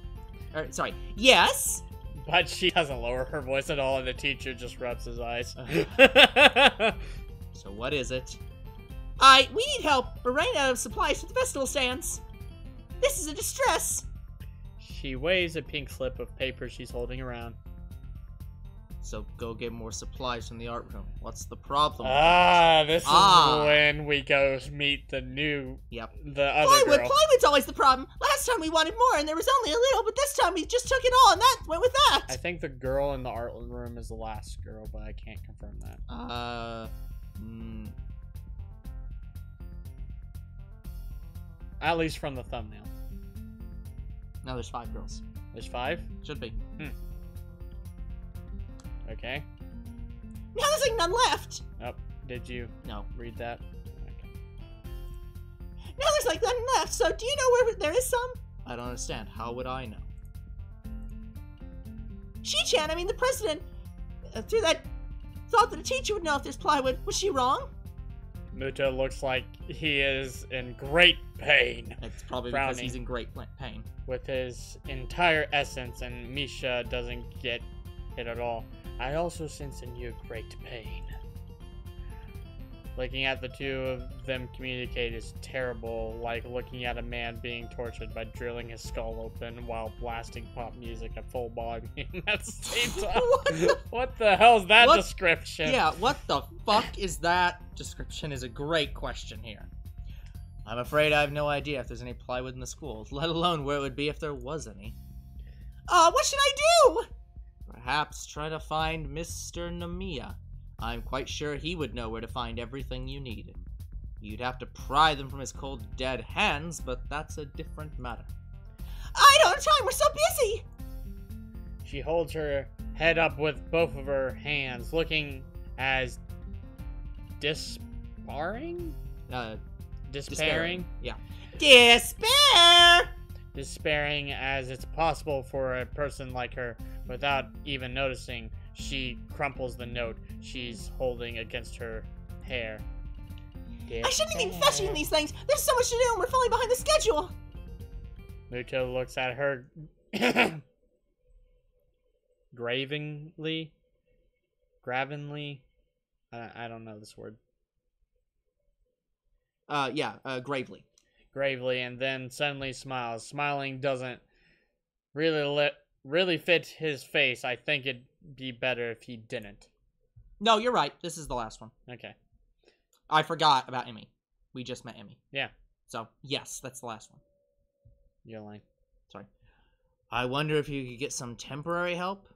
Speaker 2: Sorry.
Speaker 3: Yes?
Speaker 1: But she doesn't lower her voice at all, and the teacher just rubs his eyes.
Speaker 2: So what is it?
Speaker 3: We need help. We're running out of supplies for the festival stands. This is a distress.
Speaker 1: She waves a pink slip of paper she's holding around.
Speaker 2: So go get more supplies from the art room. What's the problem?
Speaker 1: This is when we go meet the other
Speaker 3: Plywood!
Speaker 1: girl.
Speaker 3: Plywood's always the problem. Last time we wanted more and there was only a little, but this time we just took it all and that went with that.
Speaker 1: I think the girl in the art room is the last girl, but I can't confirm that. At least from the thumbnail.
Speaker 2: No, there's 5 girls.
Speaker 1: There's 5?
Speaker 2: Should be.
Speaker 1: Okay.
Speaker 3: Now there's like none left.
Speaker 1: Oh, did you read that? Okay.
Speaker 3: Now there's like none left, so do you know where there is some?
Speaker 2: I don't understand. How would I know?
Speaker 3: Shi-chan, I mean the president, through that, thought that a teacher would know if there's plywood. Was she wrong?
Speaker 1: Muto looks like he is in great pain.
Speaker 2: It's probably because he's in great pain.
Speaker 1: With his entire essence, and Misha doesn't get it at all. I also sense in you great pain. Looking at the two of them communicate is terrible, like looking at a man being tortured by drilling his skull open while blasting pop music at full volume at the same time. What the hell's that description?
Speaker 2: Yeah, what the fuck is that description is a great question here. I'm afraid I have no idea if there's any plywood in the school, let alone where it would be if there was any.
Speaker 3: What should I do?
Speaker 2: Perhaps try to find Mr. Namiya. I'm quite sure he would know where to find everything you need. You'd have to pry them from his cold, dead hands, but that's a different matter.
Speaker 3: I don't have time, we're so busy!
Speaker 1: She holds her head up with both of her hands, looking as despairing? Despairing?
Speaker 2: Yeah.
Speaker 3: Despair!
Speaker 1: Despairing as it's possible for a person like her. Without even noticing, she crumples the note she's holding against her hair.
Speaker 3: I shouldn't be fetching these things. There's so much to do and we're falling behind the schedule.
Speaker 1: Muto looks at her gravenly. I don't know this word.
Speaker 2: Gravely.
Speaker 1: Gravely, and then suddenly smiles. Smiling doesn't really fit his face. I think it'd be better if he didn't.
Speaker 2: No, you're right. This is the last one.
Speaker 1: Okay.
Speaker 2: I forgot about Emmy. We just met Emmy.
Speaker 1: Yeah.
Speaker 2: So, yes, that's the last one.
Speaker 1: You're lying.
Speaker 2: Sorry. I wonder if you could get some temporary help?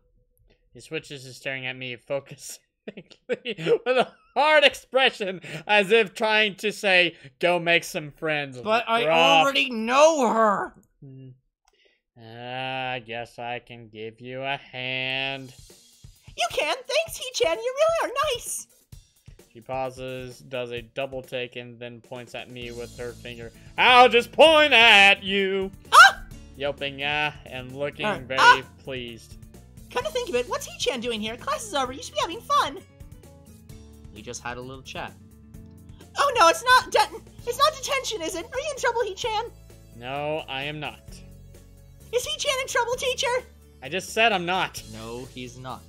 Speaker 1: He switches to staring at me, focusing with a hard expression, as if trying to say, go make some friends.
Speaker 2: But I already know her!
Speaker 1: I guess I can give you a hand.
Speaker 3: You can! Thanks, Hee-chan! You really are nice!
Speaker 1: She pauses, does a double take, and then points at me with her finger. I'll just point at you!
Speaker 3: Ah!
Speaker 1: Yelping and looking very pleased.
Speaker 3: Come to think of it, what's Hee-chan doing here? Class is over, you should be having fun!
Speaker 2: We just had a little chat.
Speaker 3: Oh no, it's not detention, is it? Are you in trouble, Hee-chan?
Speaker 1: No, I am not.
Speaker 3: Is Hee-chan in trouble, teacher?
Speaker 1: I just said I'm not.
Speaker 2: No, he's not.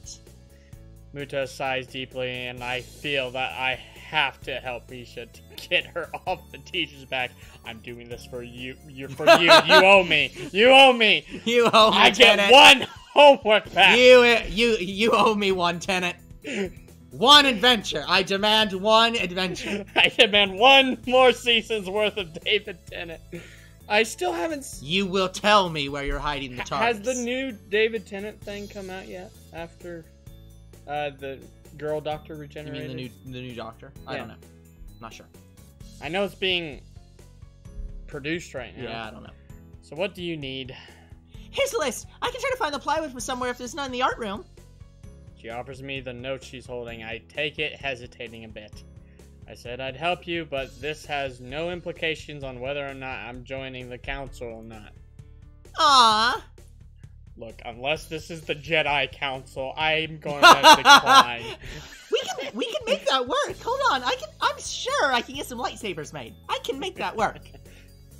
Speaker 1: Muto sighs deeply, and I feel that I have to help Misha to get her off the teacher's back. I'm doing this for you. You owe me. You owe me.
Speaker 2: You owe me.
Speaker 1: I get one homework back.
Speaker 2: You owe me one, Tenant. One adventure. I demand one adventure.
Speaker 1: I demand one more season's worth of David Tennant. I still haven't.
Speaker 2: You will tell me where you're hiding the targets.
Speaker 1: Has the new David Tennant thing come out yet? After the girl doctor
Speaker 2: You
Speaker 1: regenerated?
Speaker 2: mean the new Doctor? I don't know. Not sure.
Speaker 1: I know it's being produced right now.
Speaker 2: Yeah, I don't know.
Speaker 1: So what do you need?
Speaker 3: Here's the list. I can try to find the plywood from somewhere if there's none in the art room.
Speaker 1: She offers me the note she's holding. I take it, hesitating a bit. I said I'd help you, but this has no implications on whether or not I'm joining the council or not.
Speaker 3: Aww.
Speaker 1: Look, unless this is the Jedi Council, I'm going to decline.
Speaker 3: We can make that work. Hold on. I'm sure I can get some lightsabers made. I can make that work.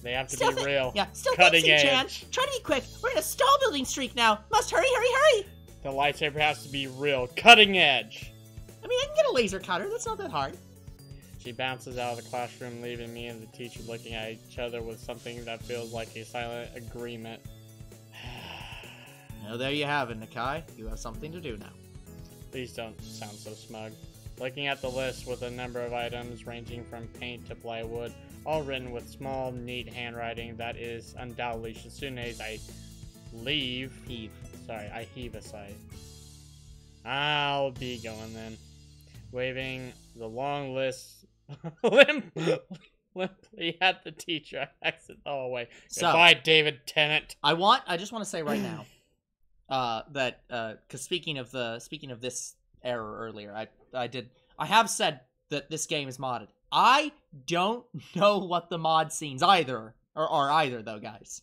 Speaker 1: They have to be real.
Speaker 3: Yeah, still
Speaker 1: Cutting
Speaker 3: fancy, Chan.
Speaker 1: edge.
Speaker 3: Try to be quick. We're in a stall building streak now. Must hurry, hurry, hurry.
Speaker 1: The lightsaber has to be real. Cutting edge.
Speaker 3: I mean, I can get a laser cutter. That's not that hard.
Speaker 1: She bounces out of the classroom, leaving me and the teacher looking at each other with something that feels like a silent agreement.
Speaker 2: Well, there you have it, Nakai. You have something to do now.
Speaker 1: Please don't sound so smug. Looking at the list with a number of items ranging from paint to plywood, all written with small, neat handwriting that is undoubtedly Shitsune's, I heave a sigh. I'll be going then. Waving the long list limply at the teacher, I exit the hallway.
Speaker 2: So,
Speaker 1: Goodbye, David Tennant.
Speaker 2: I just want to say right now, that because speaking of this error earlier, I have said that this game is modded. I don't know what the mod scenes are either though, guys.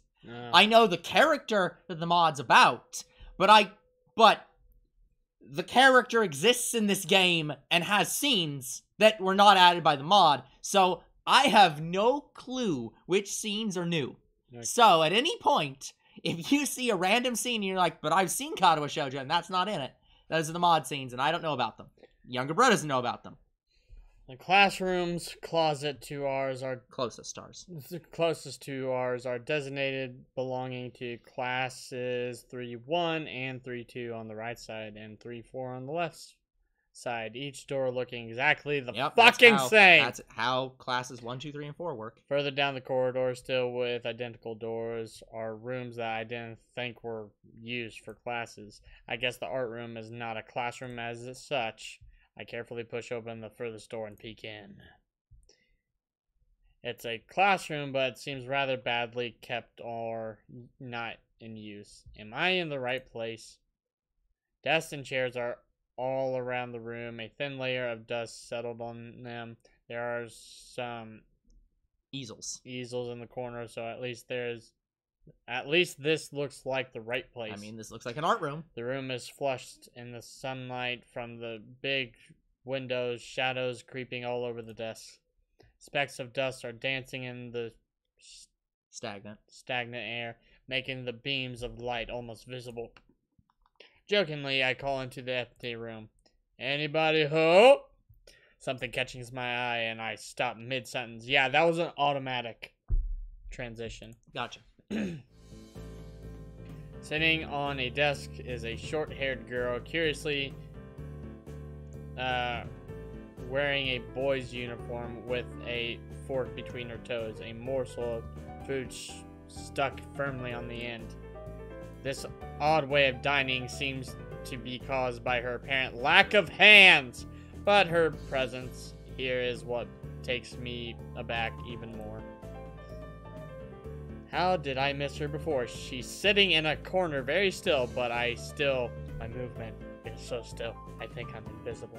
Speaker 2: I know the character that the mod's about, but the character exists in this game and has scenes that were not added by the mod, so I have no clue which scenes are new.
Speaker 1: Okay.
Speaker 2: So at any point, if you see a random scene and you're like, but I've seen Katawa Shoujo and that's not in it, those are the mod scenes and I don't know about them. Younger bro doesn't know about them.
Speaker 1: The classroom's closet to ours are
Speaker 2: Closest stars.
Speaker 1: the closest to ours are designated belonging to classes 3-1 and 3-2 on the right side and 3-4 on the left side. Each door looking exactly the fucking same.
Speaker 2: That's how classes 1, 2, 3, and 4 work.
Speaker 1: Further down the corridor, still with identical doors, are rooms that I didn't think were used for classes. I guess the art room is not a classroom as such. I carefully push open the furthest door and peek in. It's a classroom, but it seems rather badly kept or not in use. Am I in the right place? Desks and chairs are all around the room. A thin layer of dust settled on them. There are some
Speaker 2: Easels
Speaker 1: in the corner, so at least this looks like the right place.
Speaker 2: I mean, this looks like an art room.
Speaker 1: The room is flushed in the sunlight from the big windows, shadows creeping all over the desks. Specks of dust are dancing in the
Speaker 2: Stagnant
Speaker 1: air, making the beams of light almost visible. Jokingly, I call into the empty room. Anybody home? Something catches my eye and I stop mid-sentence. Yeah, that was an automatic transition.
Speaker 2: Gotcha.
Speaker 1: Sitting on a desk is a short-haired girl, curiously wearing a boy's uniform with a fork between her toes, a morsel of food stuck firmly on the end. This odd way of dining seems to be caused by her apparent lack of hands, but her presence here is what takes me aback even more. How did I miss her before? She's sitting in a corner very still, but my movement is so still, I think I'm invisible.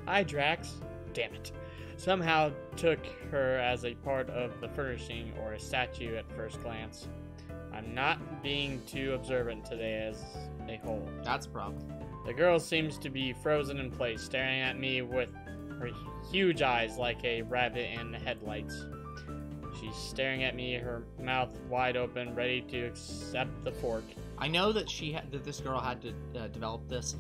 Speaker 1: Hi, Drax. Damn it. Somehow took her as a part of the furnishing or a statue at first glance. I'm not being too observant today as a whole.
Speaker 2: That's a problem.
Speaker 1: The girl seems to be frozen in place, staring at me with her huge eyes like a rabbit in headlights. She's staring at me, her mouth wide open, ready to accept the fork.
Speaker 2: I know that this girl had to develop this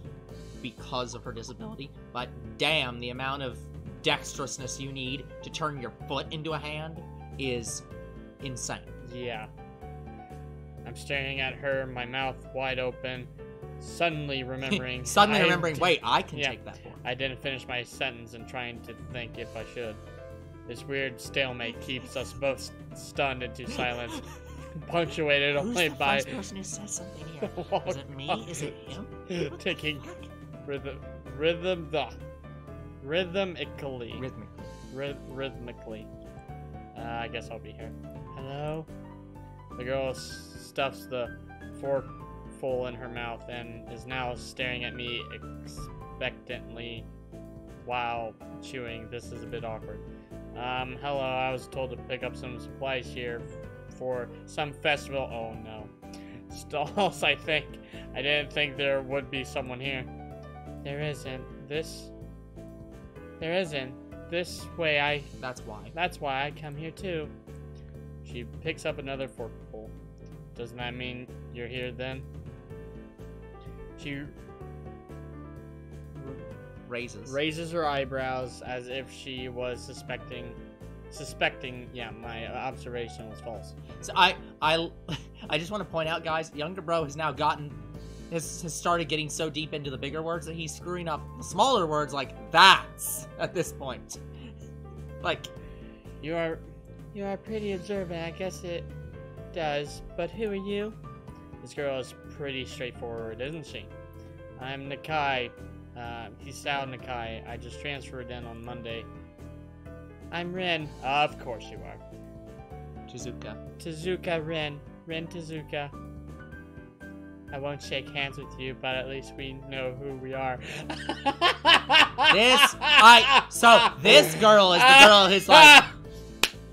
Speaker 2: because of her disability, but damn, the amount of dexterousness you need to turn your foot into a hand is insane.
Speaker 1: Yeah. I'm staring at her, my mouth wide open. Suddenly remembering.
Speaker 3: Wait, I can
Speaker 1: Yeah.
Speaker 3: take that form.
Speaker 1: I didn't finish my sentence and trying to think if I should. This weird stalemate keeps us both stunned into silence, punctuated
Speaker 3: Who's
Speaker 1: only
Speaker 3: the
Speaker 1: by
Speaker 3: first person who says something here? Is it me? Is it him?
Speaker 1: ticking rhythmically. Rhythmically. I guess I'll be here. Hello? The girl stuffs the fork full in her mouth and is now staring at me expectantly while chewing. This is a bit awkward. Hello, I was told to pick up some supplies here for some festival. Oh no. Stalls, I think. I didn't think there would be someone here. There isn't. There isn't. This way
Speaker 3: That's why.
Speaker 1: That's why I come here too. She picks up another forkful. Doesn't that mean you're here then? She raises her eyebrows as if she was suspecting my observation was false.
Speaker 3: So I just want to point out, guys, younger bro has now has started getting so deep into the bigger words that he's screwing up the smaller words like that's at this point. Like,
Speaker 1: You are pretty observant, I guess it does. But who are you? This girl is pretty straightforward, isn't she? I'm Nakai. Hisao Nakai. I just transferred in on Monday. I'm Ren. Of course you are. Tezuka Ren. Ren Tezuka. I won't shake hands with you, but at least we know who we are.
Speaker 3: So this girl is the girl who's like,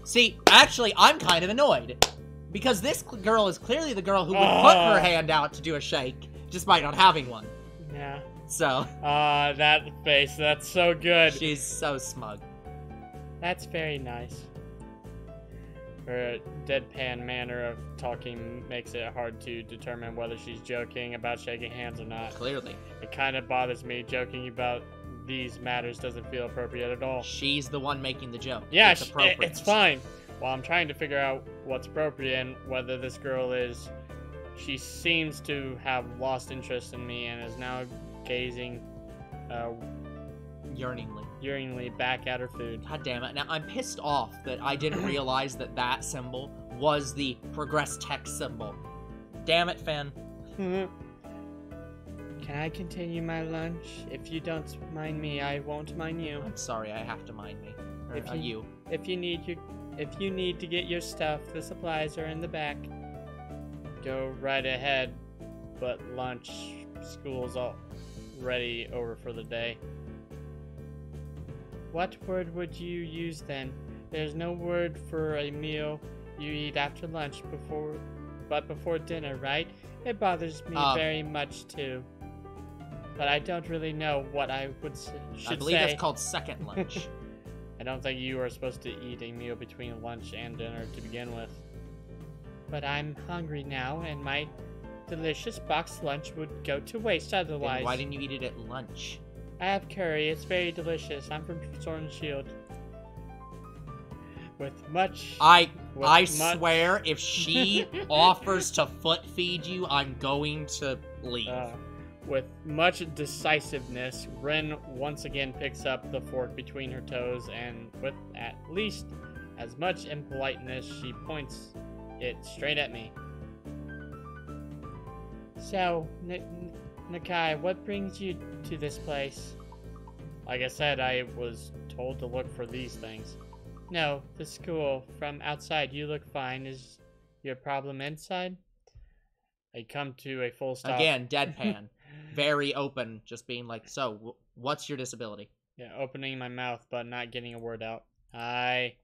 Speaker 3: see, actually, I'm kind of annoyed. Because this girl is clearly the girl who would put her hand out to do a shake, despite not having one.
Speaker 1: Yeah.
Speaker 3: So.
Speaker 1: That face, that's so good.
Speaker 3: She's so smug.
Speaker 1: That's very nice. Her deadpan manner of talking makes it hard to determine whether she's joking about shaking hands or not.
Speaker 3: Clearly.
Speaker 1: It kind of bothers me. Joking about these matters doesn't feel appropriate at all.
Speaker 3: She's the one making the joke.
Speaker 1: Yeah,
Speaker 3: it's appropriate.
Speaker 1: It's fine. Well, I'm trying to figure out what's appropriate and whether this girl is... She seems to have lost interest in me and is now gazing yearningly back at her food.
Speaker 3: God damn it. Now, I'm pissed off that I didn't realize that symbol was the progress text symbol. Damn it, Finn.
Speaker 1: Can I continue my lunch? If you don't mind me, I won't mind you.
Speaker 3: I'm sorry, I have to mind me. Or,
Speaker 1: If you need to get your stuff, the supplies are in the back. Go right ahead, but school's already over for the day. What word would you use then? There's no word for a meal you eat after lunch before dinner, right? It bothers me very much too. But I don't really know what I should say.
Speaker 3: I believe that's called second lunch.
Speaker 1: I don't think you are supposed to eat a meal between lunch and dinner to begin with. But I'm hungry now, and my delicious boxed lunch would go to waste otherwise.
Speaker 3: Then why didn't you eat it at lunch?
Speaker 1: I have curry. It's very delicious. I'm from Sword and Shield.
Speaker 3: I swear, if she offers to foot feed you, I'm going to leave.
Speaker 1: With much decisiveness, Ren once again picks up the fork between her toes, and with at least as much impoliteness, she points it straight at me. So, Nakai, what brings you to this place? Like I said, I was told to look for these things. No, the school. From outside, you look fine. Is your problem inside? I come to a full stop.
Speaker 3: Again, deadpan. Very open, just being like, so, what's your disability?
Speaker 1: Yeah, opening my mouth, but not getting a word out. I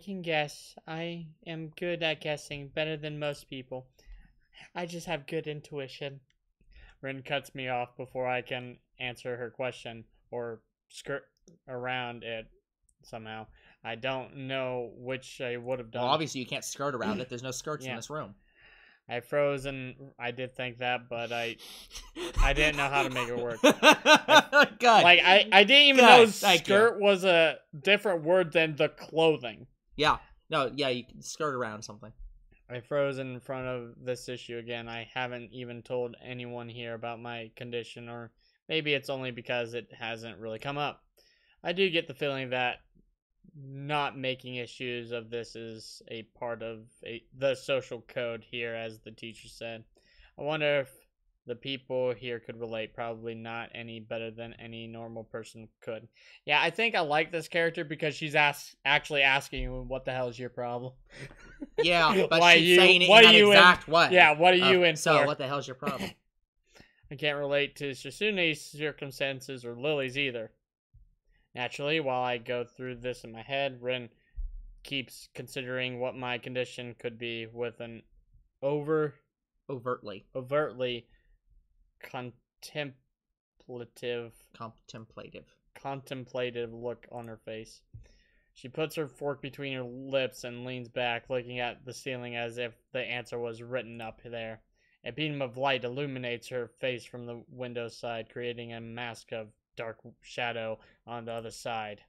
Speaker 1: can guess. I am good at guessing, better than most people. I just have good intuition. Rin cuts me off before I can answer her question, or skirt around it somehow. I don't know which I would have done.
Speaker 3: Well, obviously you can't skirt around it. There's no skirts in this room.
Speaker 1: I froze and I did think that, but I didn't know how to make it work.
Speaker 3: Good.
Speaker 1: Like, I didn't even know skirt was a different word than the clothing.
Speaker 3: Yeah. No, yeah, you can skirt around something.
Speaker 1: I froze in front of this issue again. I haven't even told anyone here about my condition, or maybe it's only because it hasn't really come up. I do get the feeling that not making issues of this is a part of the social code here, as the teacher said. I wonder if the people here could relate. Probably not any better than any normal person could. Yeah, I think I like this character because she's actually asking you, what the hell is your problem?
Speaker 3: Yeah, but
Speaker 1: Why
Speaker 3: she's
Speaker 1: you-
Speaker 3: saying it
Speaker 1: what
Speaker 3: in
Speaker 1: are
Speaker 3: that
Speaker 1: you in-
Speaker 3: exact way.
Speaker 1: Yeah, what are you in
Speaker 3: So
Speaker 1: for?
Speaker 3: what the hell's your problem?
Speaker 1: I can't relate to Susune's circumstances or Lily's either. Naturally, while I go through this in my head, Rin keeps considering what my condition could be with an
Speaker 3: Overtly
Speaker 1: overtly contemplative look on her face. She puts her fork between her lips and leans back, looking at the ceiling as if the answer was written up there. A beam of light illuminates her face from the window side, creating a mask of dark shadow on the other side.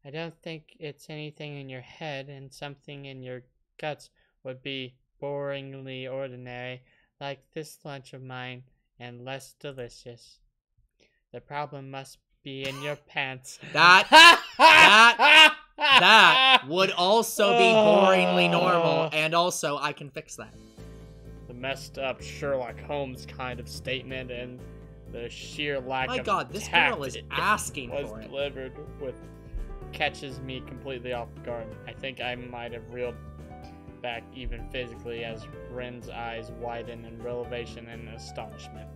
Speaker 1: I don't think it's anything in your head, and something in your guts would be boringly ordinary, like this lunch of mine, and less delicious. The problem must be in your pants.
Speaker 3: That would also be boringly normal, and also I can fix that.
Speaker 1: The messed up Sherlock Holmes kind of statement, and the sheer lack
Speaker 3: My
Speaker 1: of
Speaker 3: God, this
Speaker 1: tact
Speaker 3: girl is
Speaker 1: it
Speaker 3: asking
Speaker 1: was
Speaker 3: for it.
Speaker 1: delivered with catches me completely off guard. I think I might have reeled back even physically as Ren's eyes widen in revelation and astonishment.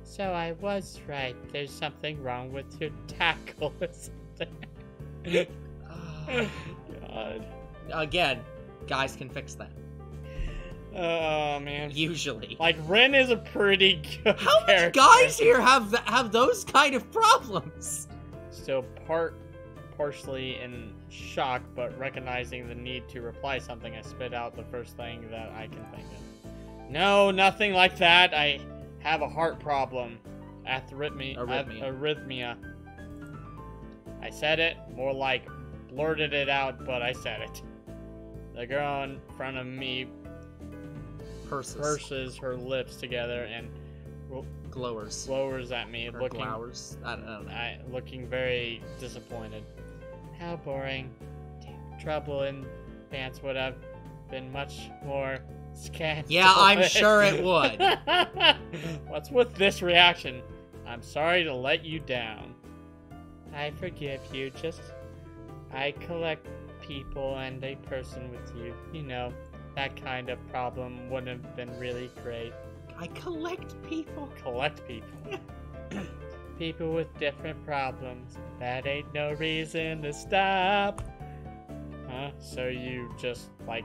Speaker 1: So I was right. There's something wrong with your tackle, isn't there? God.
Speaker 3: Again, guys can fix that.
Speaker 1: Oh, man.
Speaker 3: Usually.
Speaker 1: Like, Ren is a pretty good
Speaker 3: How many
Speaker 1: character.
Speaker 3: guys here have those kind of problems?
Speaker 1: Still partially in shock, but recognizing the need to reply something, I spit out the first thing that I can think of. No, nothing like that. I have a heart problem. Arrhythmia. I said it, more like blurted it out, but I said it. The girl in front of me purses her lips together and glowers at me,
Speaker 3: Or
Speaker 1: looking
Speaker 3: glowers. I don't know.
Speaker 1: looking very disappointed. How boring. Trouble in pants would have been much more scandalous.
Speaker 3: Yeah, I'm sure it would.
Speaker 1: What's with this reaction? I'm sorry to let you down. I forgive you. I collect people and a person with you. You know, that kind of problem wouldn't have been really great.
Speaker 3: I collect people.
Speaker 1: Collect people. People with different problems. That ain't no reason to stop. Huh? So you just, like,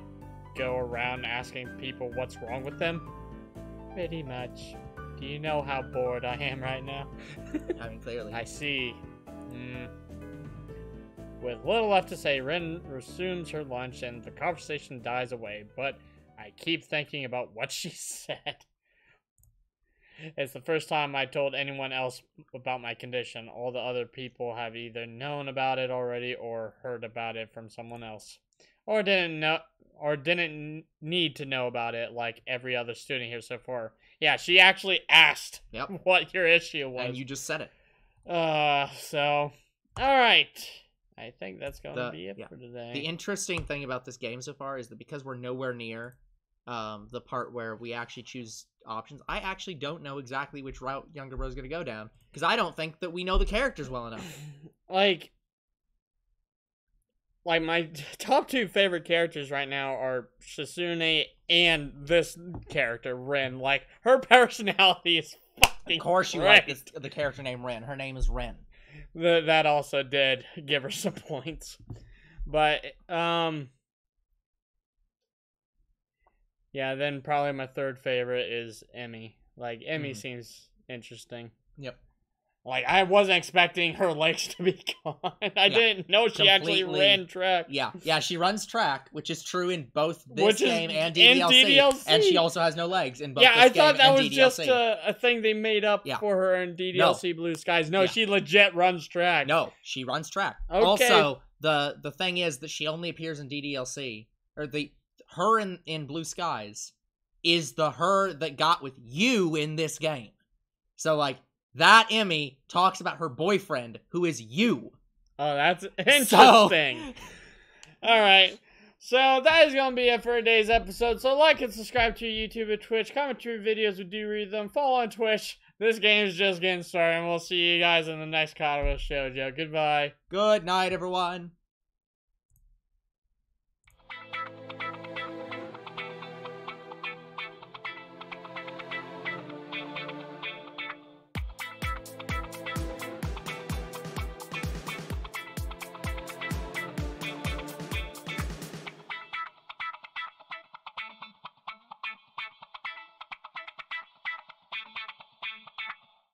Speaker 1: go around asking people what's wrong with them? Pretty much. Do you know how bored I am right now?
Speaker 3: I mean, clearly.
Speaker 1: I see. With little left to say, Rin resumes her lunch and the conversation dies away, but I keep thinking about what she said. It's the first time I told anyone else about my condition. All the other people have either known about it already or heard about it from someone else. Or didn't need to know about it like every other student here so far. Yeah, she actually asked what your issue was.
Speaker 3: And you just said it.
Speaker 1: So, alright. I think that's going to be it for today.
Speaker 3: The interesting thing about this game so far is that because we're nowhere near the part where we actually choose options, I actually don't know exactly which route Younger Bro's going to go down. Because I don't think that we know the characters well enough.
Speaker 1: Like my top two favorite characters right now are Sasune and this character, Ren. Like, her personality is fucking
Speaker 3: Of course you
Speaker 1: great.
Speaker 3: like the character named Ren. Her name is Ren.
Speaker 1: That also did give her some points. But, yeah, then probably my third favorite is Emmy. Like, Emmy seems interesting.
Speaker 3: Yep.
Speaker 1: Like, I wasn't expecting her legs to be gone. I didn't know she actually ran track.
Speaker 3: Yeah, she runs track, which is true in both this game and DDLC. And she also has no legs in both this game and DDLC.
Speaker 1: Yeah, I thought that was just a thing they made up for her in DDLC Blue Skies. No, she legit runs track.
Speaker 3: No, she runs track.
Speaker 1: Okay.
Speaker 3: Also, the thing is that she only appears in DDLC, or her in Blue Skies is the her that got with you in this game. So, like, that Emmy talks about her boyfriend, who is you.
Speaker 1: Oh, that's interesting. Alright. So, that is going to be it for today's episode. So, like and subscribe to YouTube and Twitch. Comment to your videos. We do read them. Follow on Twitch. This game is just getting started, and we'll see you guys in the next Katawa Shoujo. Goodbye.
Speaker 3: Good night, everyone.